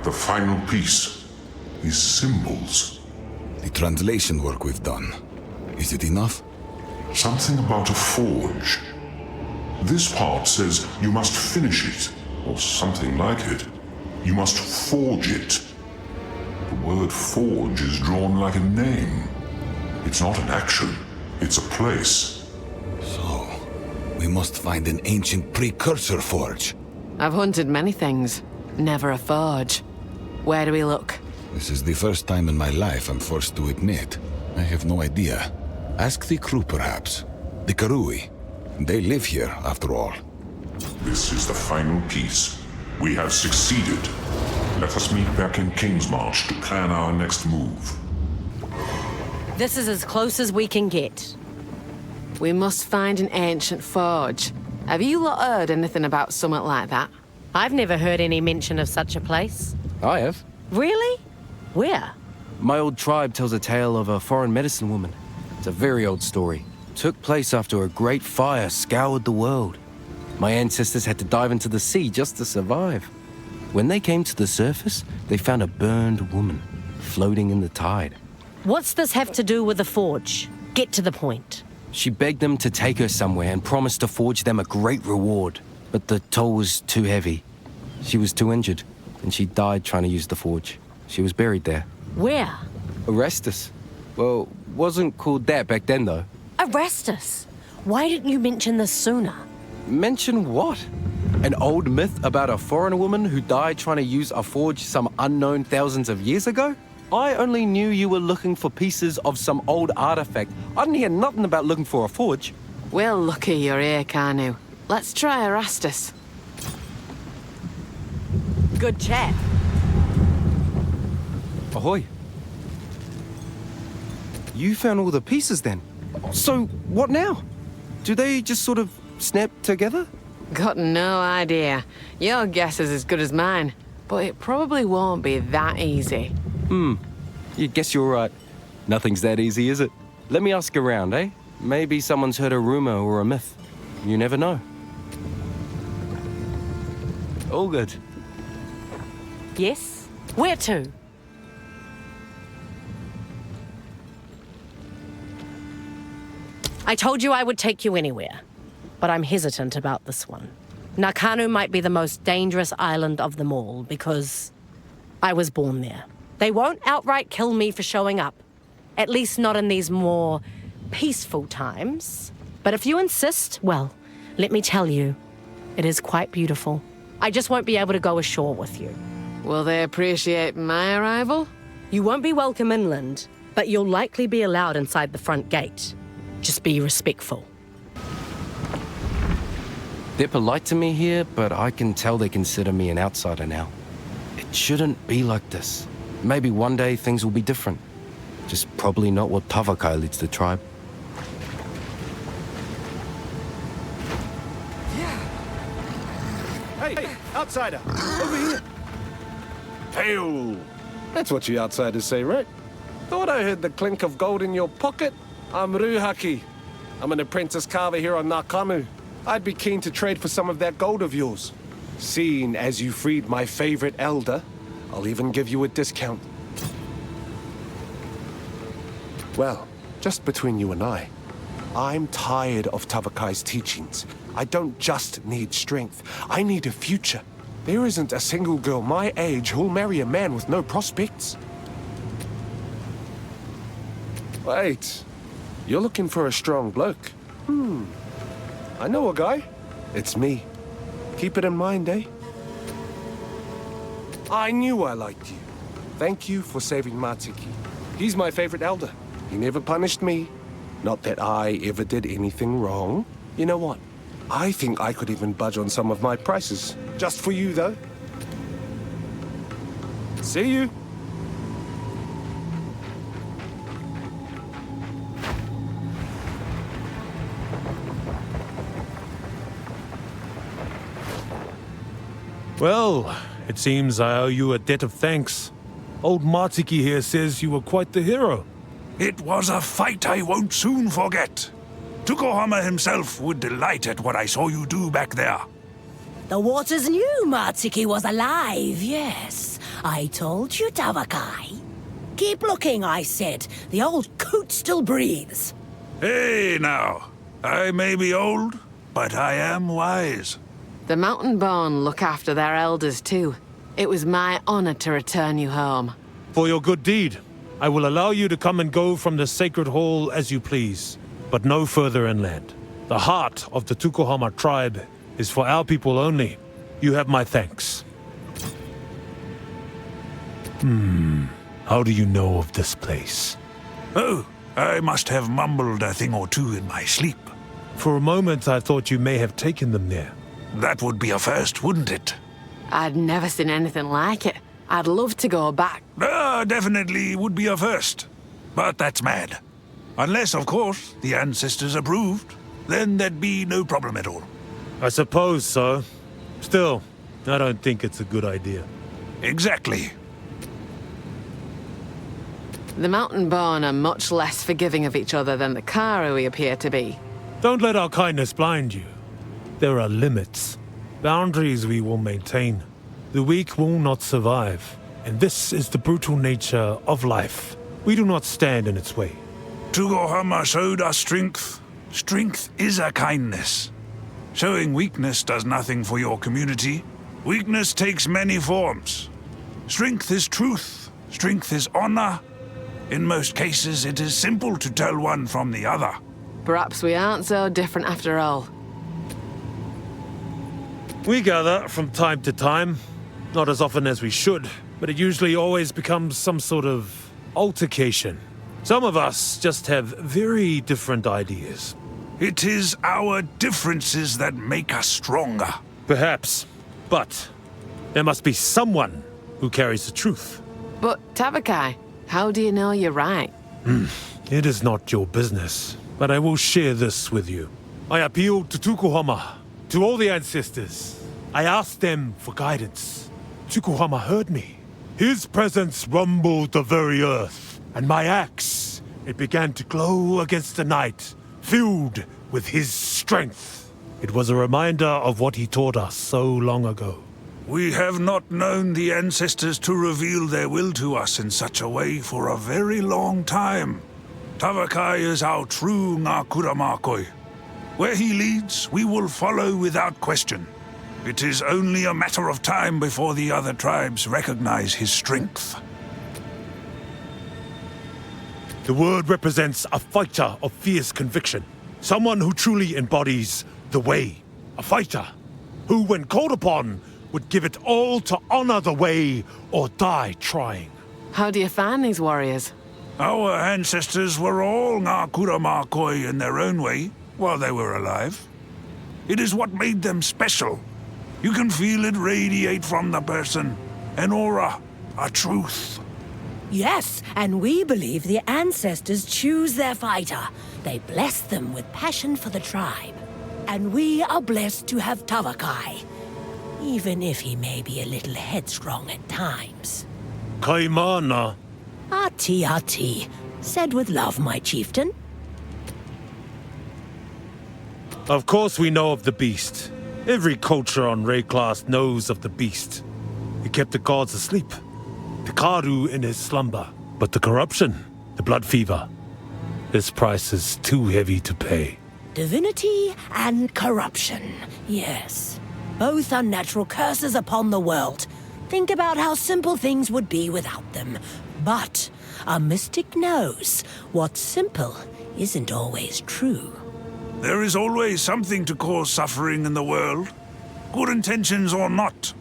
The final piece is symbols. The translation work we've done. Is it enough? Something about a forge. This part says you must finish it, or something like it. You must forge it. The word forge is drawn like a name. It's not an action, it's a place. So, we must find an ancient precursor forge. I've hunted many things, never a forge. Where do we look? This is the first time in my life I'm forced to admit. I have no idea. Ask the crew, perhaps. The Karui. They live here, after all. This is the final piece. We have succeeded. Let us meet back in Kingsmarch to plan our next move. This is as close as we can get. We must find an ancient forge. Have you lot heard anything about something like that? I've never heard any mention of such a place. I have. Really? Where? My old tribe tells a tale of a foreign medicine woman. It's a very old story. Took place after a great fire scoured the world. My ancestors had to dive into the sea just to survive. When they came to the surface, they found a burned woman floating in the tide. What's this have to do with the forge? Get to the point. She begged them to take her somewhere and promised to forge them a great reward. But the toll was too heavy. She was too injured, and she died trying to use the forge. She was buried there. Where? Orestes. Well, wasn't called that back then, though. Orestes? Why didn't you mention this sooner? Mention what? An old myth about a foreigner woman who died trying to use a forge some unknown thousands of years ago? I only knew you were looking for pieces of some old artifact. I didn't hear nothing about looking for a forge. Well, lucky you're here, Kanu. Let's try Erastus. Good chat. Ahoy. You found all the pieces then? So, what now? Do they just sort of snap together? Got no idea. Your guess is as good as mine. But it probably won't be that easy. You guess you're right. Nothing's that easy, is it? Let me ask around, eh? Maybe someone's heard a rumor or a myth. You never know. All good. Yes? Where to? I told you I would take you anywhere, but I'm hesitant about this one. Nakanu might be the most dangerous island of them all because I was born there. They won't outright kill me for showing up, at least not in these more peaceful times. But if you insist, well, let me tell you, it is quite beautiful. I just won't be able to go ashore with you. Will they appreciate my arrival? You won't be welcome inland, but you'll likely be allowed inside the front gate. Just be respectful. They're polite to me here, but I can tell they consider me an outsider now. It shouldn't be like this. Maybe one day things will be different. Just probably not what Tavakai leads the tribe. Hey, outsider! Over here! Hail! That's what you outsiders say, right? Thought I heard the clink of gold in your pocket. I'm Ruhaki. I'm an apprentice carver here on Nakanu. I'd be keen to trade for some of that gold of yours. Seeing as you freed my favorite elder, I'll even give you a discount. Well, just between you and I'm tired of Tavakai's teachings. I don't just need strength. I need a future. There isn't a single girl my age who'll marry a man with no prospects. Wait. You're looking for a strong bloke. I know a guy. It's me. Keep it in mind, eh? I knew I liked you. Thank you for saving Matiki. He's my favorite elder. He never punished me. Not that I ever did anything wrong. You know what? I think I could even budge on some of my prices. Just for you, though. See you. Well, it seems I owe you a debt of thanks. Old Matiki here says you were quite the hero. It was a fight I won't soon forget. Tukohama himself would delight at what I saw you do back there. The waters knew Matsuki was alive, yes. I told you, Tavakai. Keep looking, I said. The old coot still breathes. Hey, now. I may be old, but I am wise. The Mountain-born look after their elders too. It was my honor to return you home. For your good deed, I will allow you to come and go from the sacred hall as you please, but no further inland. The heart of the Tukohama tribe is for our people only. You have my thanks. How do you know of this place? Oh, I must have mumbled a thing or two in my sleep. For a moment I thought you may have taken them there. That would be a first, wouldn't it? I'd never seen anything like it. I'd love to go back. Definitely would be a first. But that's mad. Unless, of course, the ancestors approved. Then there'd be no problem at all. I suppose so. Still, I don't think it's a good idea. Exactly. The Mountain-born are much less forgiving of each other than the Karui appear to be. Don't let our kindness blind you. There are limits. Boundaries we will maintain. The weak will not survive. And this is the brutal nature of life. We do not stand in its way. Tukohama showed us strength. Strength is a kindness. Showing weakness does nothing for your community. Weakness takes many forms. Strength is truth. Strength is honor. In most cases, it is simple to tell one from the other. Perhaps we aren't so different after all. We gather from time to time. Not as often as we should, but it usually always becomes some sort of altercation. Some of us just have very different ideas. It is our differences that make us stronger. Perhaps, but there must be someone who carries the truth. But, Tavakai, how do you know you're right? It is not your business, but I will share this with you. I appealed to Tukohama, to all the ancestors. I asked them for guidance. Tukohama heard me. His presence rumbled the very earth, and my axe, it began to glow against the night, filled with his strength. It was a reminder of what he taught us so long ago. We have not known the ancestors to reveal their will to us in such a way for a very long time. Tavakai is our true Ngakuramakoi. Where he leads, we will follow without question. It is only a matter of time before the other tribes recognize his strength. The word represents a fighter of fierce conviction. Someone who truly embodies the way. A fighter who, when called upon, would give it all to honor the way or die trying. How do you find these warriors? Our ancestors were all Ngakuramakoi in their own way while they were alive. It is what made them special. You can feel it radiate from the person. An aura, a truth. Yes, and we believe the ancestors choose their fighter. They bless them with passion for the tribe. And we are blessed to have Tavakai. even if he may be a little headstrong at times. Kaimana. Ati, said with love, my chieftain. Of course we know of the beast. Every culture on Rayclass knows of the beast. It kept the gods asleep. The Karu in his slumber. But the corruption, the blood fever, this price is too heavy to pay. Divinity and corruption, yes. Both unnatural curses upon the world. Think about how simple things would be without them. But a mystic knows what's simple isn't always true. There is always something to cause suffering in the world, good intentions or not.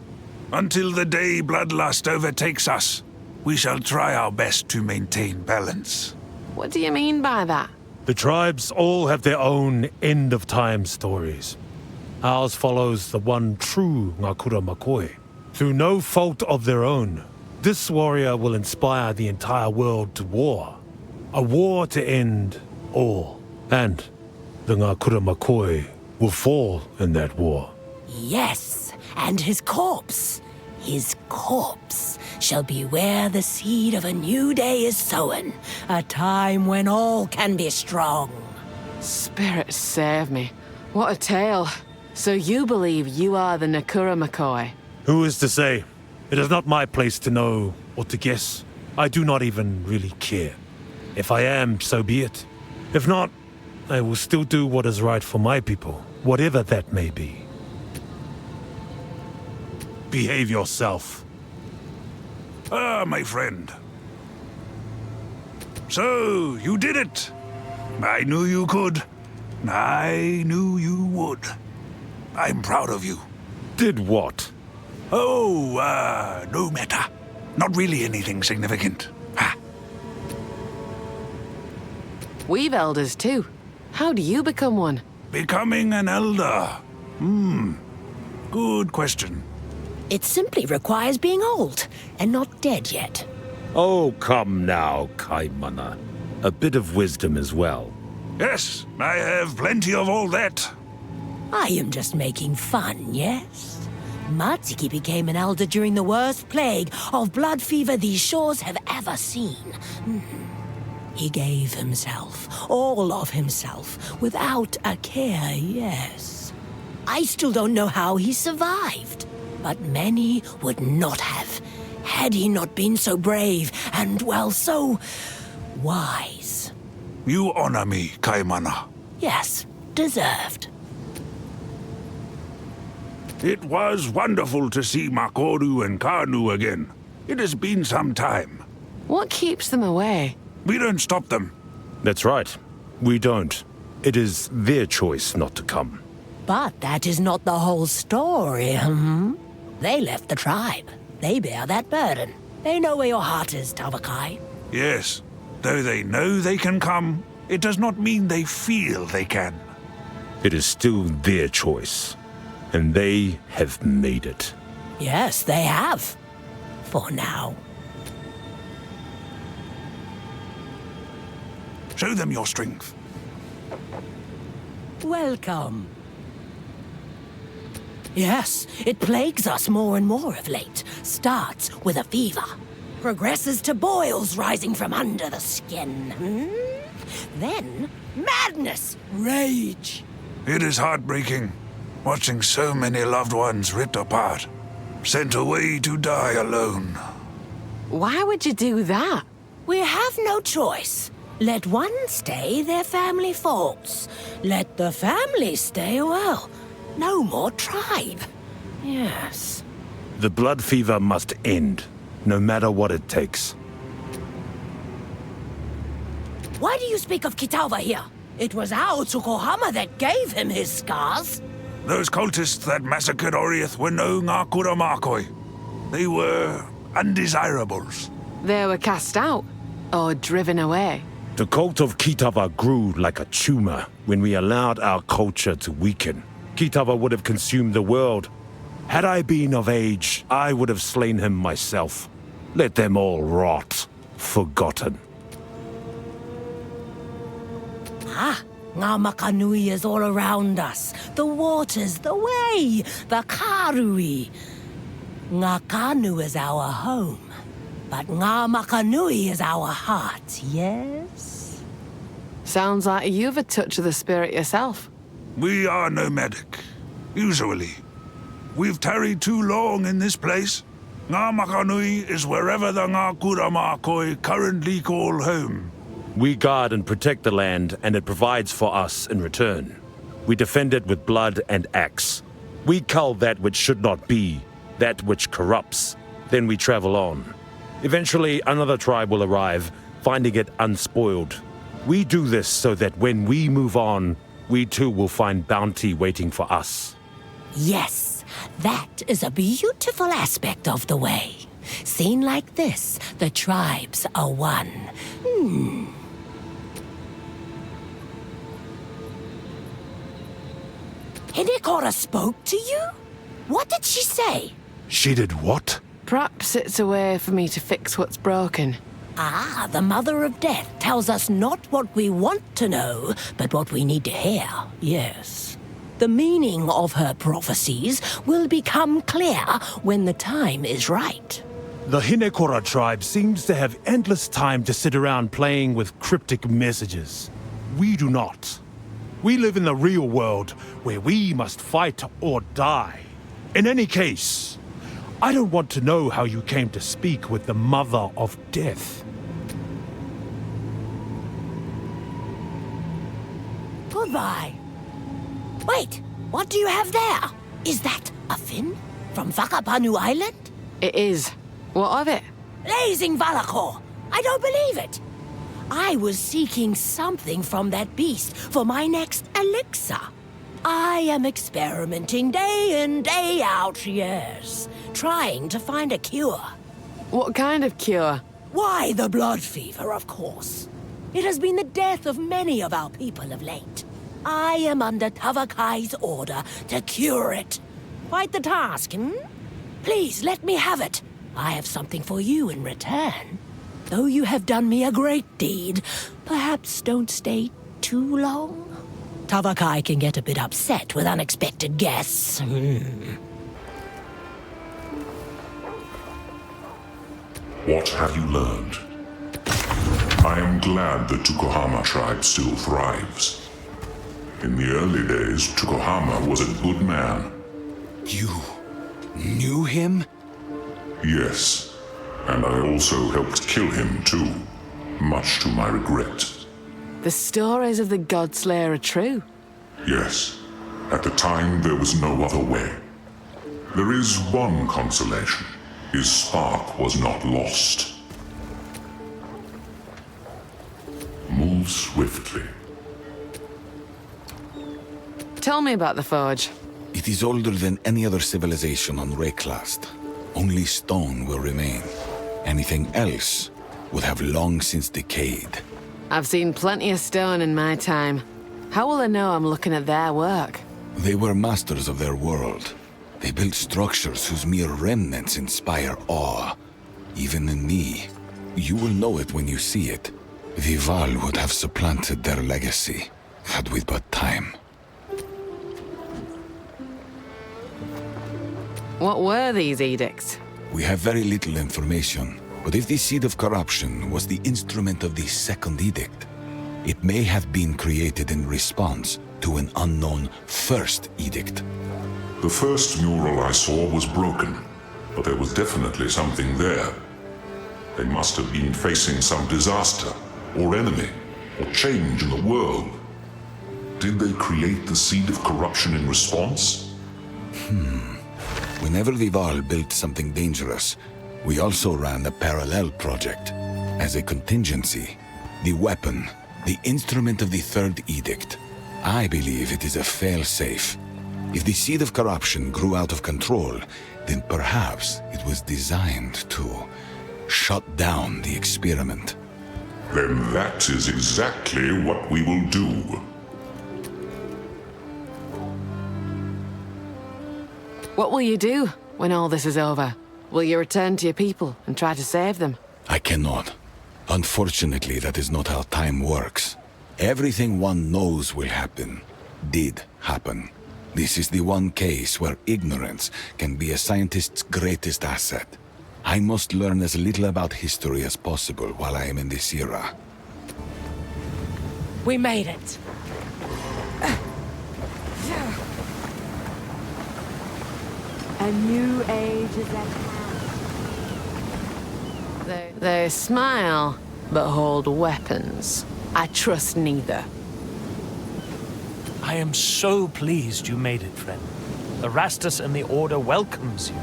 Until the day bloodlust overtakes us, we shall try our best to maintain balance. What do you mean by that? The tribes all have their own end-of-time stories. Ours follows the one true Ngakura Makoi. Through no fault of their own, this warrior will inspire the entire world to war. A war to end all. And the Ngakura Makoi will fall in that war. Yes, and his corpse shall be where the seed of a new day is sown, a time when all can be strong. Spirit save me. What a tale. So you believe you are the Nakura Makoi? Who is to say? It is not my place to know or to guess. I do not even really care. If I am, so be it. If not, I will still do what is right for my people, whatever that may be. Behave yourself. Ah, my friend. So, you did it. I knew you could. I knew you would. I'm proud of you. Did what? Oh, no matter. Not really anything significant. We've elders too. How do you become one? Becoming an elder? Good question. It simply requires being old and not dead yet. Oh, come now, Kaimana. A bit of wisdom as well. Yes, I have plenty of all that. I am just making fun, yes? Matsuki became an elder during the worst plague of blood fever these shores have ever seen. He gave himself, all of himself, without a care, yes. I still don't know how he survived, but many would not have, had he not been so brave and, well, so wise. You honor me, Kaimana. Yes, deserved. It was wonderful to see Makoru and Kanu again. It has been some time. What keeps them away? We don't stop them. That's right. We don't. It is their choice not to come. But that is not the whole story, They left the tribe. They bear that burden. They know where your heart is, Tavakai. Yes. Though they know they can come, it does not mean they feel they can. It is still their choice. And they have made it. Yes, they have. For now. Show them your strength. Welcome. Yes, it plagues us more and more of late. Starts with a fever. Progresses to boils rising from under the skin. Then, madness, rage. It is heartbreaking, watching so many loved ones ripped apart, sent away to die alone. Why would you do that? We have no choice. Let one stay, their family falls. Let the family stay, well, no more tribe. Yes. The blood fever must end, no matter what it takes. Why do you speak of Kitawa here? It was our Tsukuhama that gave him his scars. Those cultists that massacred Oriath were no Ngakura Makoi. They were undesirables. They were cast out or driven away. The cult of Kitawa grew like a tumor when we allowed our culture to weaken. Kitawa would have consumed the world. Had I been of age, I would have slain him myself. Let them all rot, forgotten. Ngā Makanui is all around us. The waters, the way, the karui. Ngā Kanu is our home. But Ngā Makanui is our heart, yes? Sounds like you've a touch of the spirit yourself. We are nomadic, usually. We've tarried too long in this place. Ngā Makanui is wherever the Ngā Kuramakoi currently call home. We guard and protect the land, and it provides for us in return. We defend it with blood and axe. We cull that which should not be, that which corrupts. Then we travel on. Eventually, another tribe will arrive, finding it unspoiled. We do this so that when we move on, we too will find bounty waiting for us. Yes, that is a beautiful aspect of the way. Seen like this, the tribes are one. Hinekora spoke to you? What did she say? She did what? Perhaps it's a way for me to fix what's broken. Ah, the Mother of Death tells us not what we want to know, but what we need to hear, yes. The meaning of her prophecies will become clear when the time is right. The Hinekora tribe seems to have endless time to sit around playing with cryptic messages. We do not. We live in the real world, where we must fight or die. In any case, I don't want to know how you came to speak with the Mother of Death. Goodbye. Wait, what do you have there? Is that a fin? From Whakapanu Island? It is. What of it? Blazing Valakor! I don't believe it! I was seeking something from that beast for my next elixir. I am experimenting day in, day out, yes. Trying to find a cure. What kind of cure? Why, the blood fever, of course. It has been the death of many of our people of late. I am under Tavakai's order to cure it. Quite the task, Please, let me have it. I have something for you in return. Though you have done me a great deed, perhaps don't stay too long. Tavakai can get a bit upset with unexpected guests. What have you learned? I am glad the Tukohama tribe still thrives. In the early days, Tukohama was a good man. You knew him? Yes, and I also helped kill him too, much to my regret. The stories of the Godslayer are true. Yes, at the time there was no other way. There is one consolation. His spark was not lost. Move swiftly. Tell me about the forge. It is older than any other civilization on Rayclast. Only stone will remain. Anything else would have long since decayed. I've seen plenty of stone in my time. How will I know I'm looking at their work? They were masters of their world. They built structures whose mere remnants inspire awe. Even in me. You will know it when you see it. The Vaal would have supplanted their legacy, had we but time. What were these edicts? We have very little information, but if the Seed of Corruption was the instrument of the Second Edict, it may have been created in response to an unknown First Edict. The first mural I saw was broken, but there was definitely something there. They must have been facing some disaster, or enemy, or change in the world. Did they create the Seed of Corruption in response? Whenever the Vaal built something dangerous, we also ran a parallel project. As a contingency, the weapon, the instrument of the Third Edict. I believe it is a fail-safe. If the Seed of Corruption grew out of control, then perhaps it was designed to shut down the experiment. Then that is exactly what we will do. What will you do when all this is over? Will you return to your people and try to save them? I cannot. Unfortunately, that is not how time works. Everything one knows will happen, did happen. This is the one case where ignorance can be a scientist's greatest asset. I must learn as little about history as possible while I am in this era. We made it. A new age is at hand. They smile, but hold weapons. I trust neither. I am so pleased you made it, friend. Erastus and the Order welcomes you.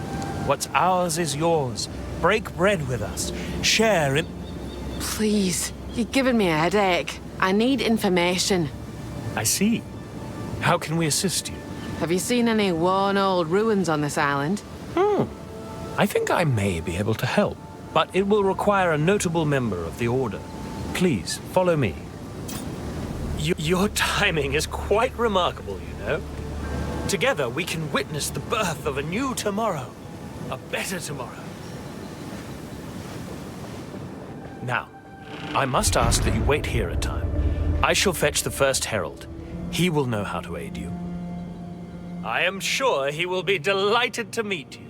What's ours is yours. Break bread with us. Share in... Please, you're giving me a headache. I need information. I see. How can we assist you? Have you seen any worn old ruins on this island? I think I may be able to help, but it will require a notable member of the Order. Please, follow me. Your timing is quite remarkable, you know. Together, we can witness the birth of a new tomorrow. A better tomorrow. Now, I must ask that you wait here a time. I shall fetch the first herald. He will know how to aid you. I am sure he will be delighted to meet you.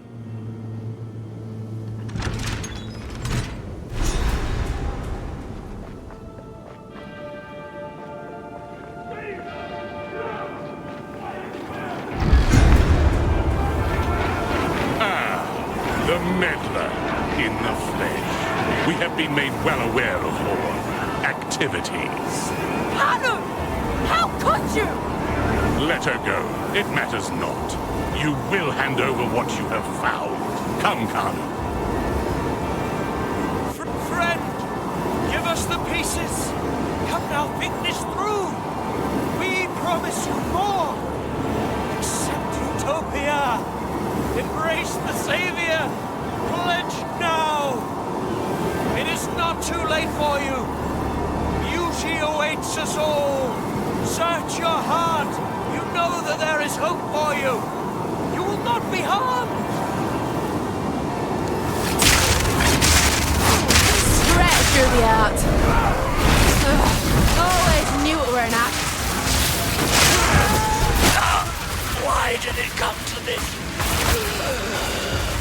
The meddler in the flesh. We have been made well aware of your activities. Hanu! How could you? Let her go. It matters not. You will hand over what you have found. Come, Khan. Friend, give us the pieces. Come now, think this through. We promise you more. Accept Utopia. Embrace the Savior. Pledge now. It is not too late for you. Beauty awaits us all. Search your heart. You know that there is hope for you. You will not be harmed. Stretch through the art. Always knew it were an act. Why did it come to this?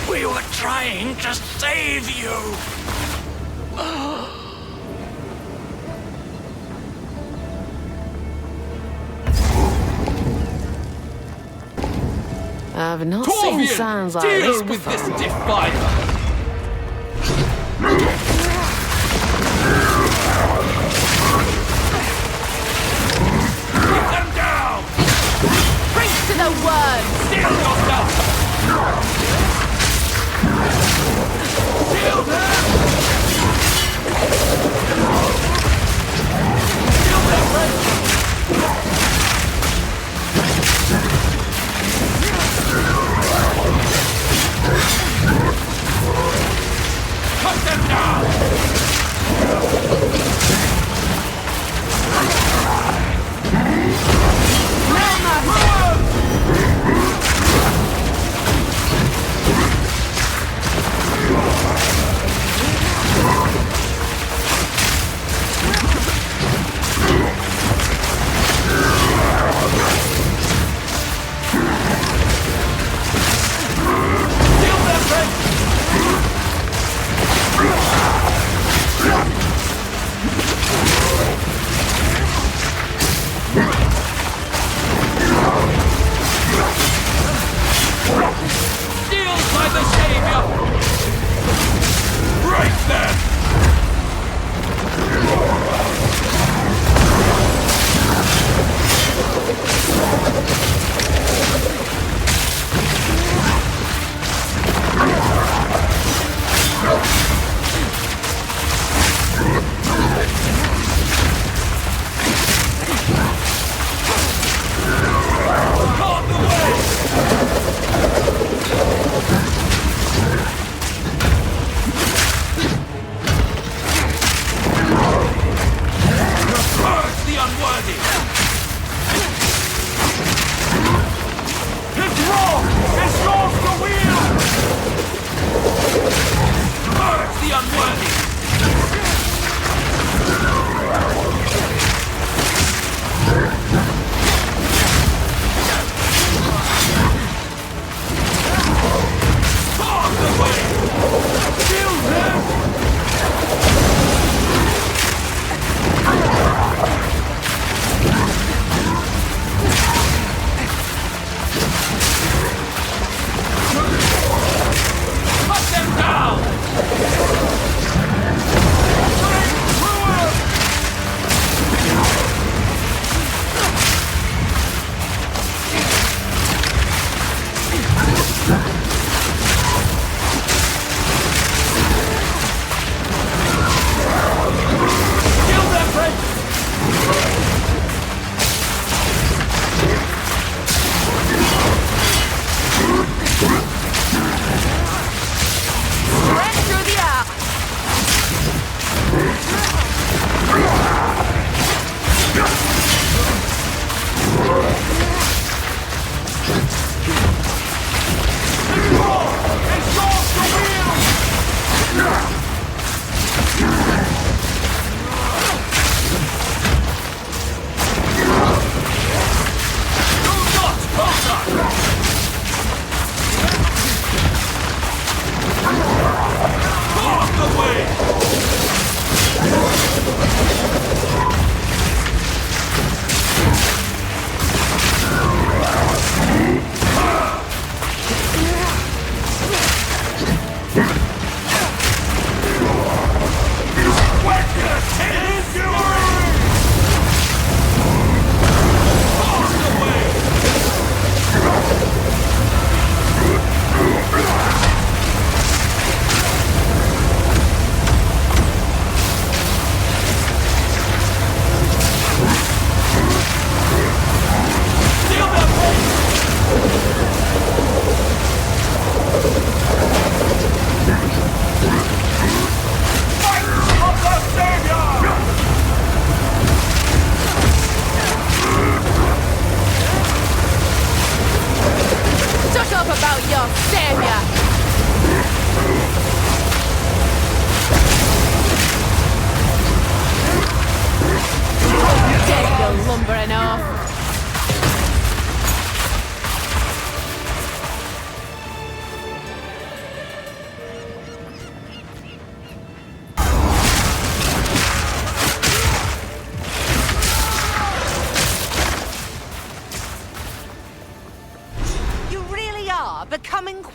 We were trying to save you. I've not seen signs like this before. With this defiler. Put them down! Preach to the word! Steel yourself! Shield them! Shield them, friend! Cut them down!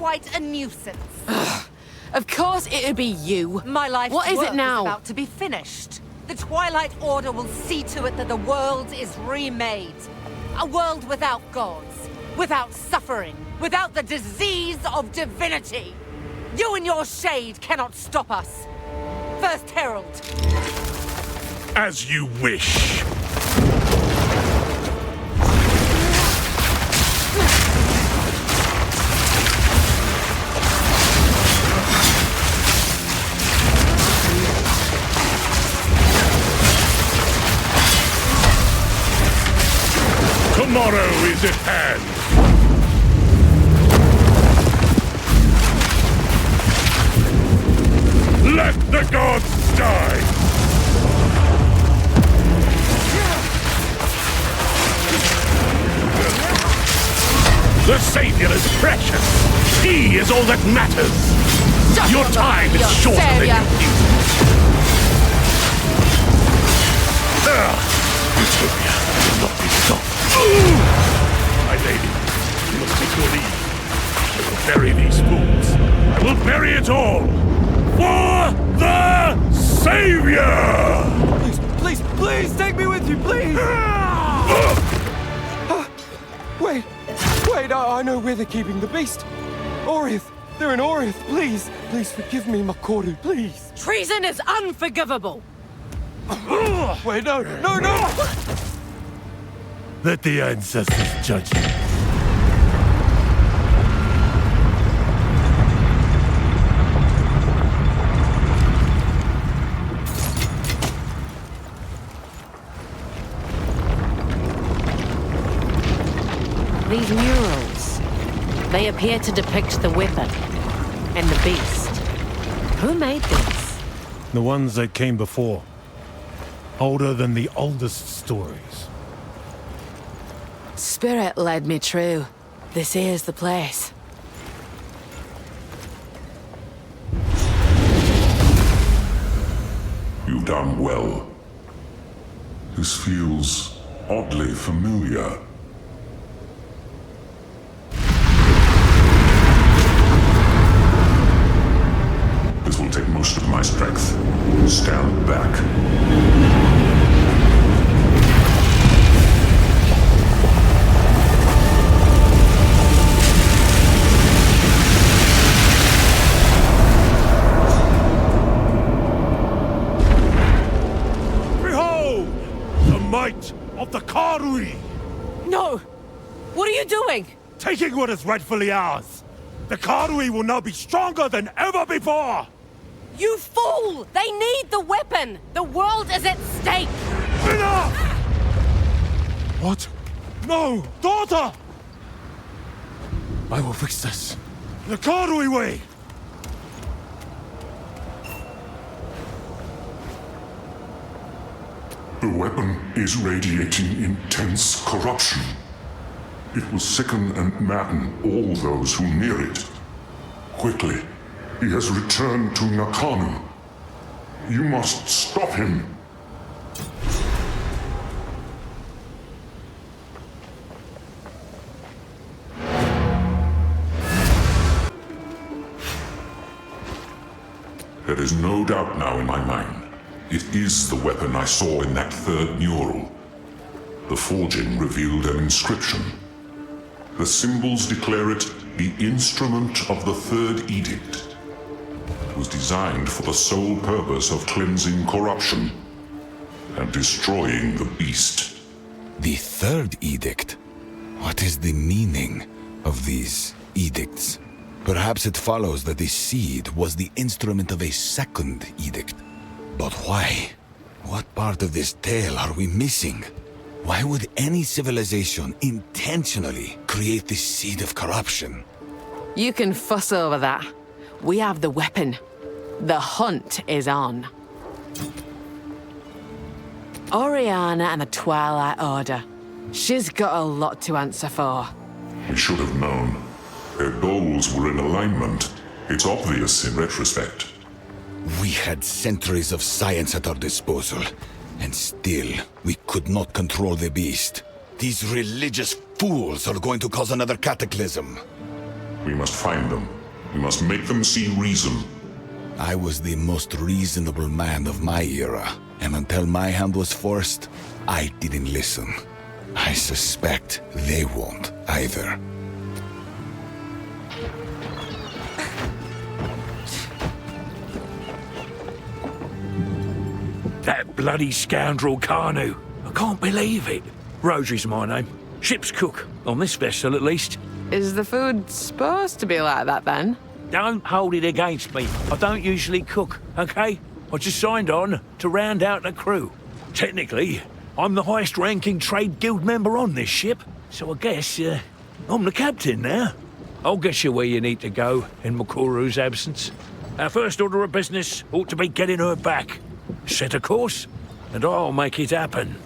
quite a nuisance. Of course it'd be you. My life's What is work it now? is about to be finished. The Twilight Order will see to it that the world is remade. A world without gods, without suffering, without the disease of divinity. You and your shade cannot stop us. First Herald. As you wish. Tomorrow is at hand. Let the gods die! The Savior is precious. He is all that matters. Your time is shorter than you think. Utopia will not be stopped. My lady, you must take your leave. I will bury these fools. I will bury it all. For the Savior! Please, please take me with you, please! Wait, I know where they're keeping the beast. Orith, they're in Orith, please. Please forgive me, Makoru, please. Treason is unforgivable. Wait, no! Let the ancestors judge you. These murals, they appear to depict the weapon and the beast. Who made these? The ones that came before. Older than the oldest stories. Spirit led me true. This is the place. You've done well. This feels oddly familiar. This will take most of my strength. Stand back. Might of the Karui! No! What are you doing? Taking what is rightfully ours! The Karui will now be stronger than ever before! You fool! They need the weapon! The world is at stake! Enough! What? No! Daughter! I will fix this. The Karui way! The weapon is radiating intense corruption. It will sicken and madden all those who near it. Quickly, he has returned to Nakanu. You must stop him. There is no doubt now in my mind. It is the weapon I saw in that third mural. The forging revealed an inscription. The symbols declare it the instrument of the Third Edict. It was designed for the sole purpose of cleansing corruption and destroying the beast. The Third Edict? What is the meaning of these edicts? Perhaps it follows that the seed was the instrument of a second edict. But why? What part of this tale are we missing? Why would any civilization intentionally create the seed of corruption? You can fuss over that. We have the weapon. The hunt is on. Oriana and the Twilight Order. She's got a lot to answer for. We should have known. Their goals were in alignment. It's obvious in retrospect. We had centuries of science at our disposal, and still, we could not control the beast. These religious fools are going to cause another cataclysm. We must find them. We must make them see reason. I was the most reasonable man of my era, and until my hand was forced, I didn't listen. I suspect they won't either. That bloody scoundrel Carnu. I can't believe it. Rosary's my name. Ship's cook, on this vessel at least. Is the food supposed to be like that then? Don't hold it against me. I don't usually cook, okay? I just signed on to round out the crew. Technically, I'm the highest-ranking trade guild member on this ship, so I guess I'm the captain now. I'll get you where you need to go in Makoru's absence. Our first order of business ought to be getting her back. Set a course, and I'll make it happen.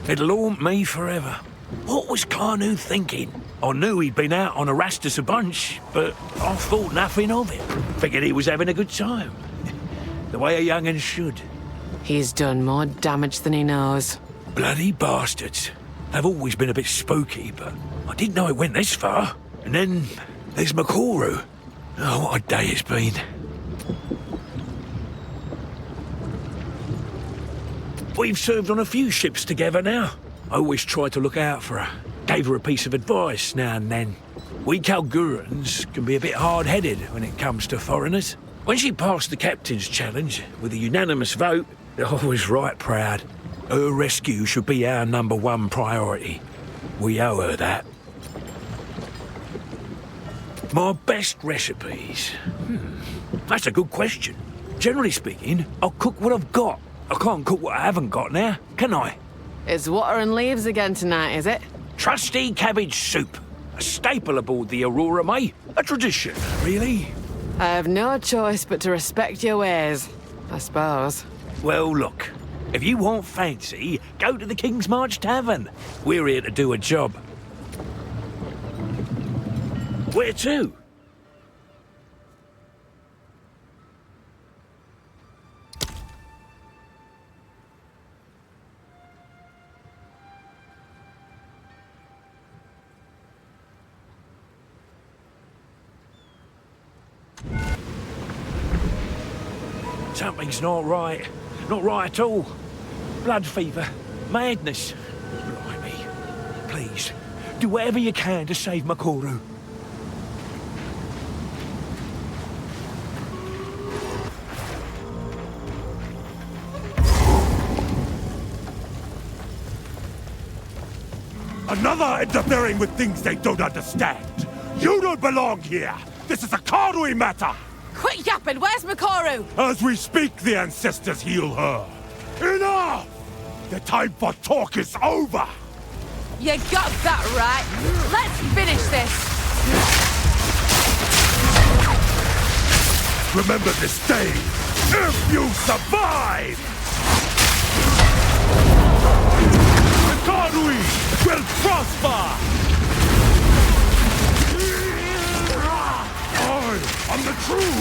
It'll haunt me forever. What was Carnu thinking? I knew he'd been out on Erastus a bunch, but I thought nothing of it. Figured he was having a good time. The way a young'un should. He's done more damage than he knows. Bloody bastards. They've always been a bit spooky, but I didn't know it went this far. And then there's Makoru. Oh, what a day it's been. We've served on a few ships together now. I always try to look out for her. Gave her a piece of advice now and then. We Kalgurans can be a bit hard-headed when it comes to foreigners. When she passed the captain's challenge with a unanimous vote, I was right proud. Her rescue should be our #1 priority. We owe her that. My best recipes? That's a good question. Generally speaking, I'll cook what I've got. I can't cook what I haven't got now, can I? It's water and leaves again tonight, is it? Trusty cabbage soup. A staple aboard the Aurora, mate. A tradition, really. I have no choice but to respect your ways, I suppose. Well, look. If you want fancy, go to the King's March Tavern. We're here to do a job. Where to? Something's not right. Not right at all. Blood fever. Madness. Blimey. Please, do whatever you can to save Makoru. Another interfering with things they don't understand. You don't belong here. This is a Karui matter. Quit yapping! Where's Makoru? As we speak, the ancestors heal her. Enough! The time for talk is over! You got that right. Let's finish this. Remember this day, if you survive! The Karui will prosper! I'm the true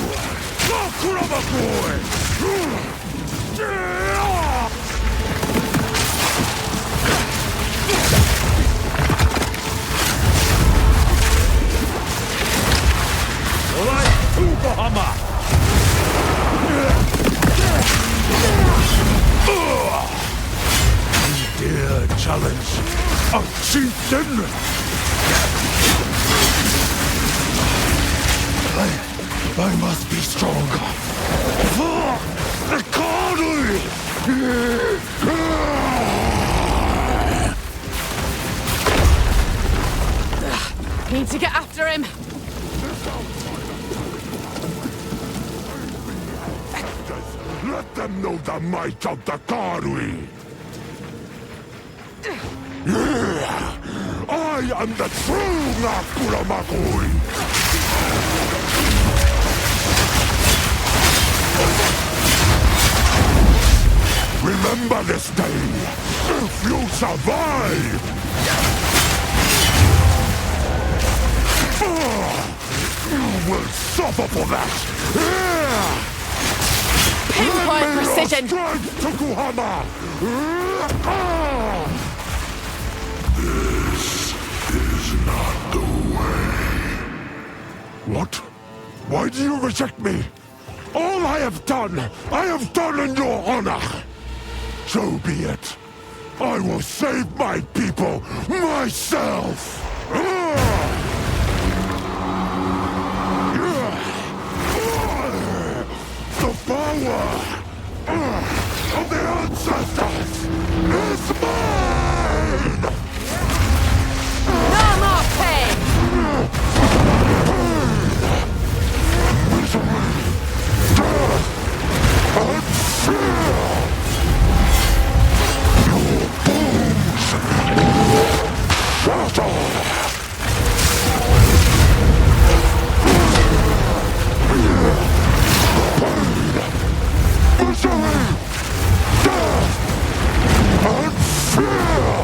Kurama boy! Alright, Kubahama! Dare challenge a chieftain! I must be stronger. The Karui! Need to get after him. Let them know the might of the Karui! I am the true Nakuramakui! Remember this day, if you survive! You will suffer for that! Pinpoint precision! This is is not the way. What? Why do you reject me? All I have done in your honor. So be it. I will save my people myself. The power of the ancestors is mine! No more pain! Misery, death, and fear! Your bones shatter! Misery, death, and fear!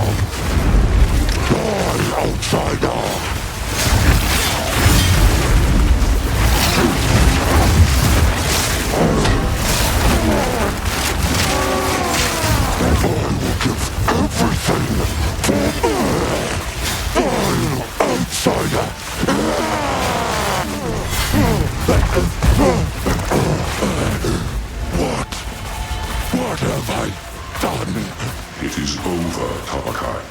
Die, outsider! I will give everything for die, outsider! What have I done? It is over, Tavakai.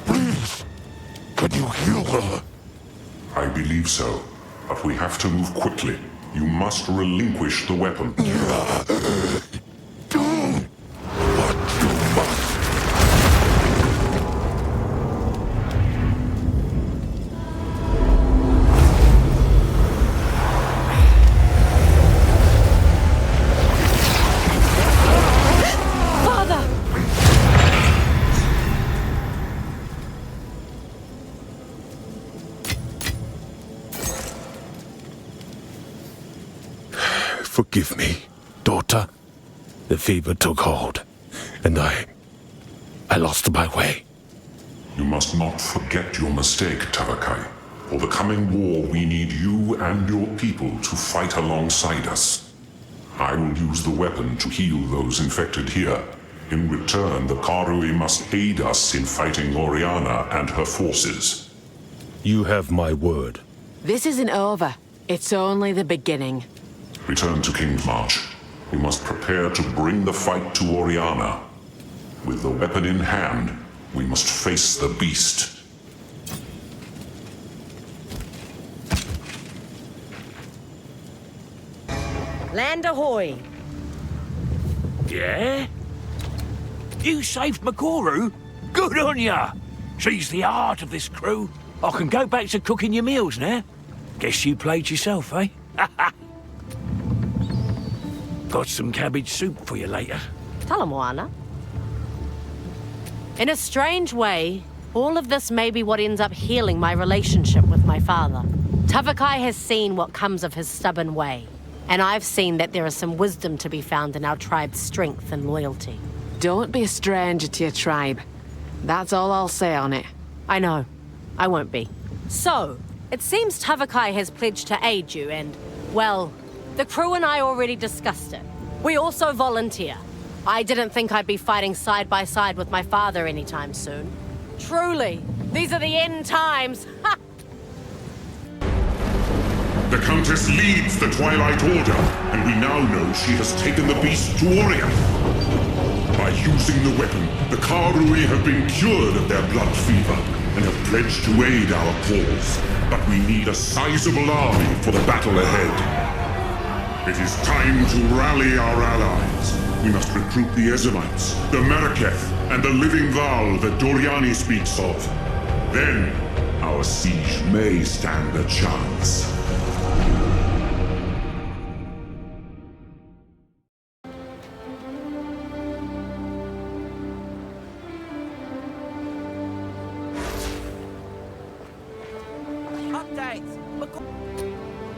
Please, can you heal her? I believe so, but we have to move quickly. You must relinquish the weapon. Do what you must. Father! Forgive me, daughter. The fever took hold, and I lost my way. You must not forget your mistake, Tavakai. For the coming war, we need you and your people to fight alongside us. I will use the weapon to heal those infected here. In return, the Karui must aid us in fighting Oriana and her forces. You have my word. This isn't over. It's only the beginning. Return to King's March. We must prepare to bring the fight to Oriana. With the weapon in hand, we must face the beast. Land ahoy! Yeah? You saved Makoru? Good on ya! She's the heart of this crew. I can go back to cooking your meals now. Guess you played yourself, eh? Got some cabbage soup for you later. Talamoana. In a strange way, all of this may be what ends up healing my relationship with my father. Tavakai has seen what comes of his stubborn way, and I've seen that there is some wisdom to be found in our tribe's strength and loyalty. Don't be a stranger to your tribe. That's all I'll say on it. I know. I won't be. So, it seems Tavakai has pledged to aid you and, well, the crew and I already discussed it. We also volunteer. I didn't think I'd be fighting side by side with my father anytime soon. Truly, these are the end times. Ha! The Countess leads the Twilight Order, and we now know she has taken the beast to Oriana. By using the weapon, the Karui have been cured of their blood fever and have pledged to aid our cause. But we need a sizable army for the battle ahead. It is time to rally our allies. We must recruit the Ezemites, the Meraketh, and the living Vaal that Doriani speaks of. Then, our siege may stand a chance.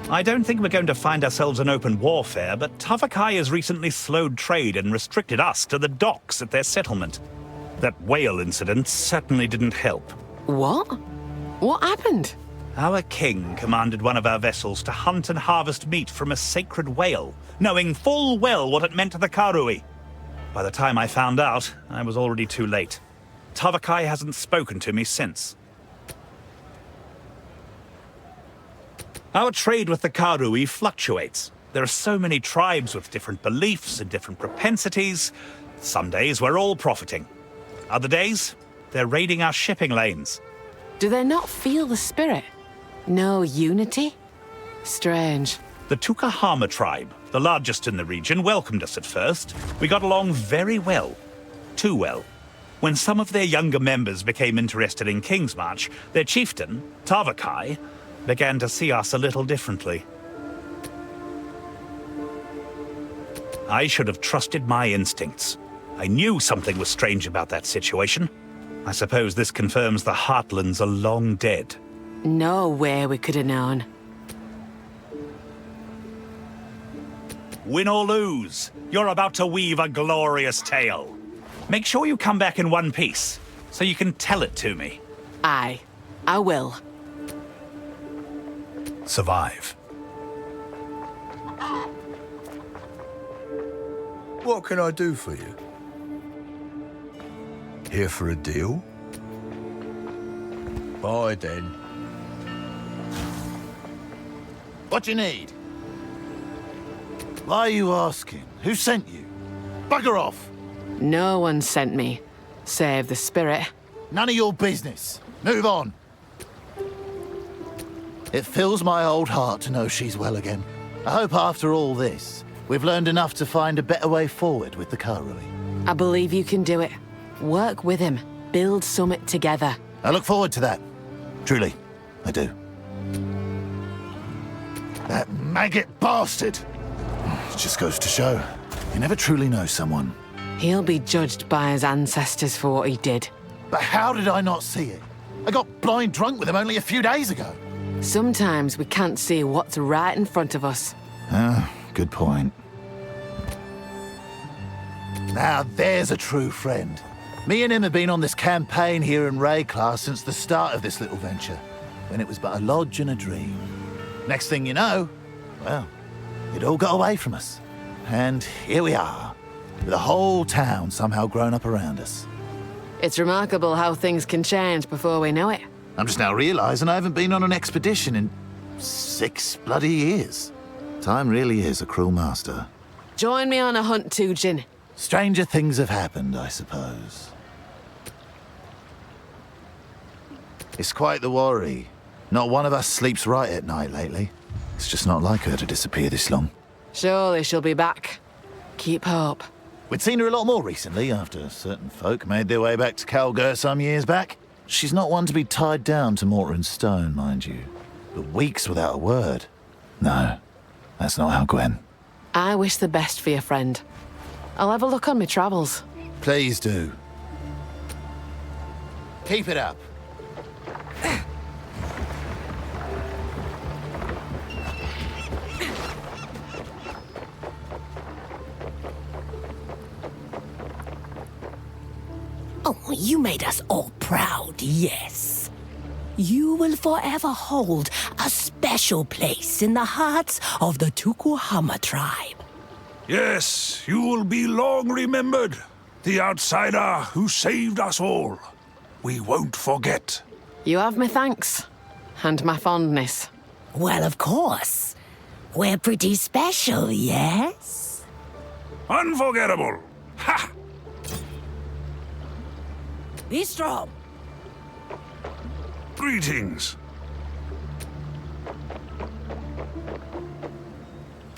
I don't think we're going to find ourselves in open warfare, but Tavakai has recently slowed trade and restricted us to the docks at their settlement. That whale incident certainly didn't help. What? What happened? Our king commanded one of our vessels to hunt and harvest meat from a sacred whale, knowing full well what it meant to the Karui. By the time I found out, I was already too late. Tavakai hasn't spoken to me since. Our trade with the Karui fluctuates. There are so many tribes with different beliefs and different propensities. Some days we're all profiting. Other days, they're raiding our shipping lanes. Do they not feel the spirit? No unity? Strange. The Tukahama tribe, the largest in the region, welcomed us at first. We got along very well. Too well. When some of their younger members became interested in Kingsmarch, their chieftain, Tavakai, began to see us a little differently. I should have trusted my instincts. I knew something was strange about that situation. I suppose this confirms the Heartlands are long dead. No way we could have known. Win or lose, you're about to weave a glorious tale. Make sure you come back in one piece, so you can tell it to me. Aye, I will. Survive. What can I do for you? Here for a deal? Bye then. What do you need? Why are you asking? Who sent you? Bugger off! No one sent me, save the spirit. None of your business. Move on. It fills my old heart to know she's well again. I hope after all this, we've learned enough to find a better way forward with the Karui. I believe you can do it. Work with him. Build summit together. I look forward to that. Truly, I do. That maggot bastard! It just goes to show, you never truly know someone. He'll be judged by his ancestors for what he did. But how did I not see it? I got blind drunk with him only a few days ago. Sometimes we can't see what's right in front of us. Ah, good point. Now there's a true friend. Me and him have been on this campaign here in Rayclass since the start of this little venture, when it was but a lodge and a dream. Next thing you know, well, it all got away from us. And here we are, with a whole town somehow grown up around us. It's remarkable how things can change before we know it. I'm just now realizing I haven't been on an expedition in 6 bloody years. Time really is a cruel master. Join me on a hunt too, Jin. Stranger things have happened, I suppose. It's quite the worry. Not one of us sleeps right at night lately. It's just not like her to disappear this long. Surely she'll be back. Keep hope. We'd seen her a lot more recently, after certain folk made their way back to Calgur some years back. She's not one to be tied down to mortar and stone, mind you. But weeks without a word. No, that's not how Gwen. I wish the best for your friend. I'll have a look on my travels. Please do. Keep it up. Oh, you made us all proud, yes. You will forever hold a special place in the hearts of the Tukahama tribe. Yes, you will be long remembered. The outsider who saved us all. We won't forget. You have my thanks. And my fondness. Well, of course. We're pretty special, yes? Unforgettable. Ha! Istrom. Greetings.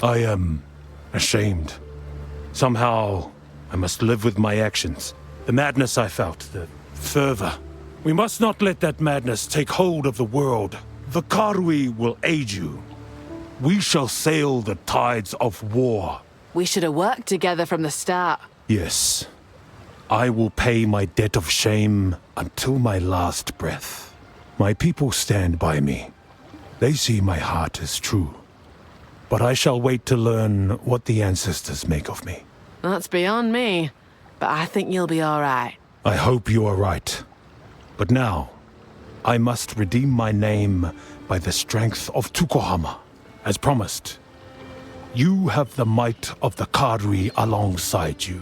I am ashamed. Somehow, I must live with my actions. The madness I felt, the fervor. We must not let that madness take hold of the world. The Karui will aid you. We shall sail the tides of war. We should have worked together from the start. Yes. I will pay my debt of shame until my last breath. My people stand by me. They see my heart is true. But I shall wait to learn what the ancestors make of me. That's beyond me. But I think you'll be all right. I hope you are right. But now, I must redeem my name by the strength of Tukahama. As promised, you have the might of the Karui alongside you.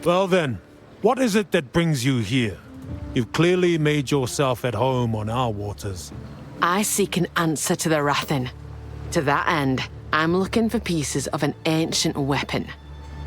Well then, what is it that brings you here? You've clearly made yourself at home on our waters. I seek an answer to the Rathin. To that end, I'm looking for pieces of an ancient weapon.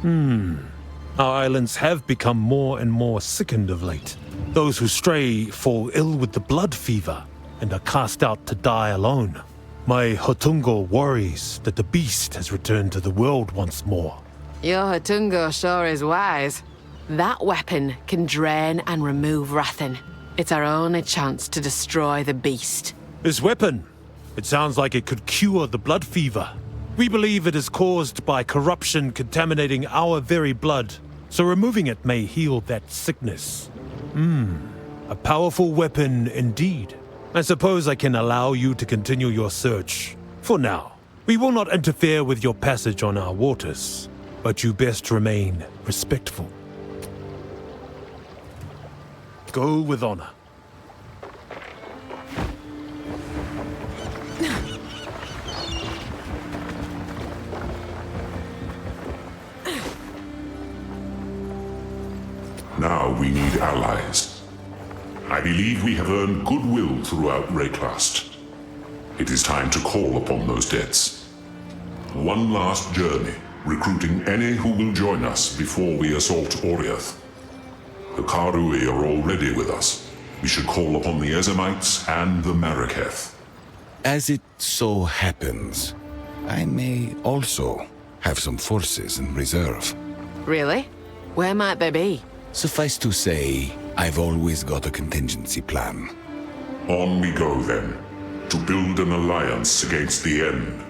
Our islands have become more and more sickened of late. Those who stray fall ill with the blood fever and are cast out to die alone. My Hotungo worries that the beast has returned to the world once more. Your Hotungo sure is wise. That weapon can drain and remove Rathin. It's our only chance to destroy the beast. This weapon, it sounds like it could cure the blood fever. We believe it is caused by corruption contaminating our very blood, so removing it may heal that sickness. A powerful weapon indeed. I suppose I can allow you to continue your search. For now, we will not interfere with your passage on our waters, but you best remain respectful. Go with honor. Now we need allies. I believe we have earned goodwill throughout Rayclast. It is time to call upon those debts. One last journey, recruiting any who will join us before we assault Oriath. The Karui are already with us. We should call upon the Ezemites and the Maraketh. As it so happens, I may also have some forces in reserve. Really? Where might they be? Suffice to say, I've always got a contingency plan. On we go then, to build an alliance against the end.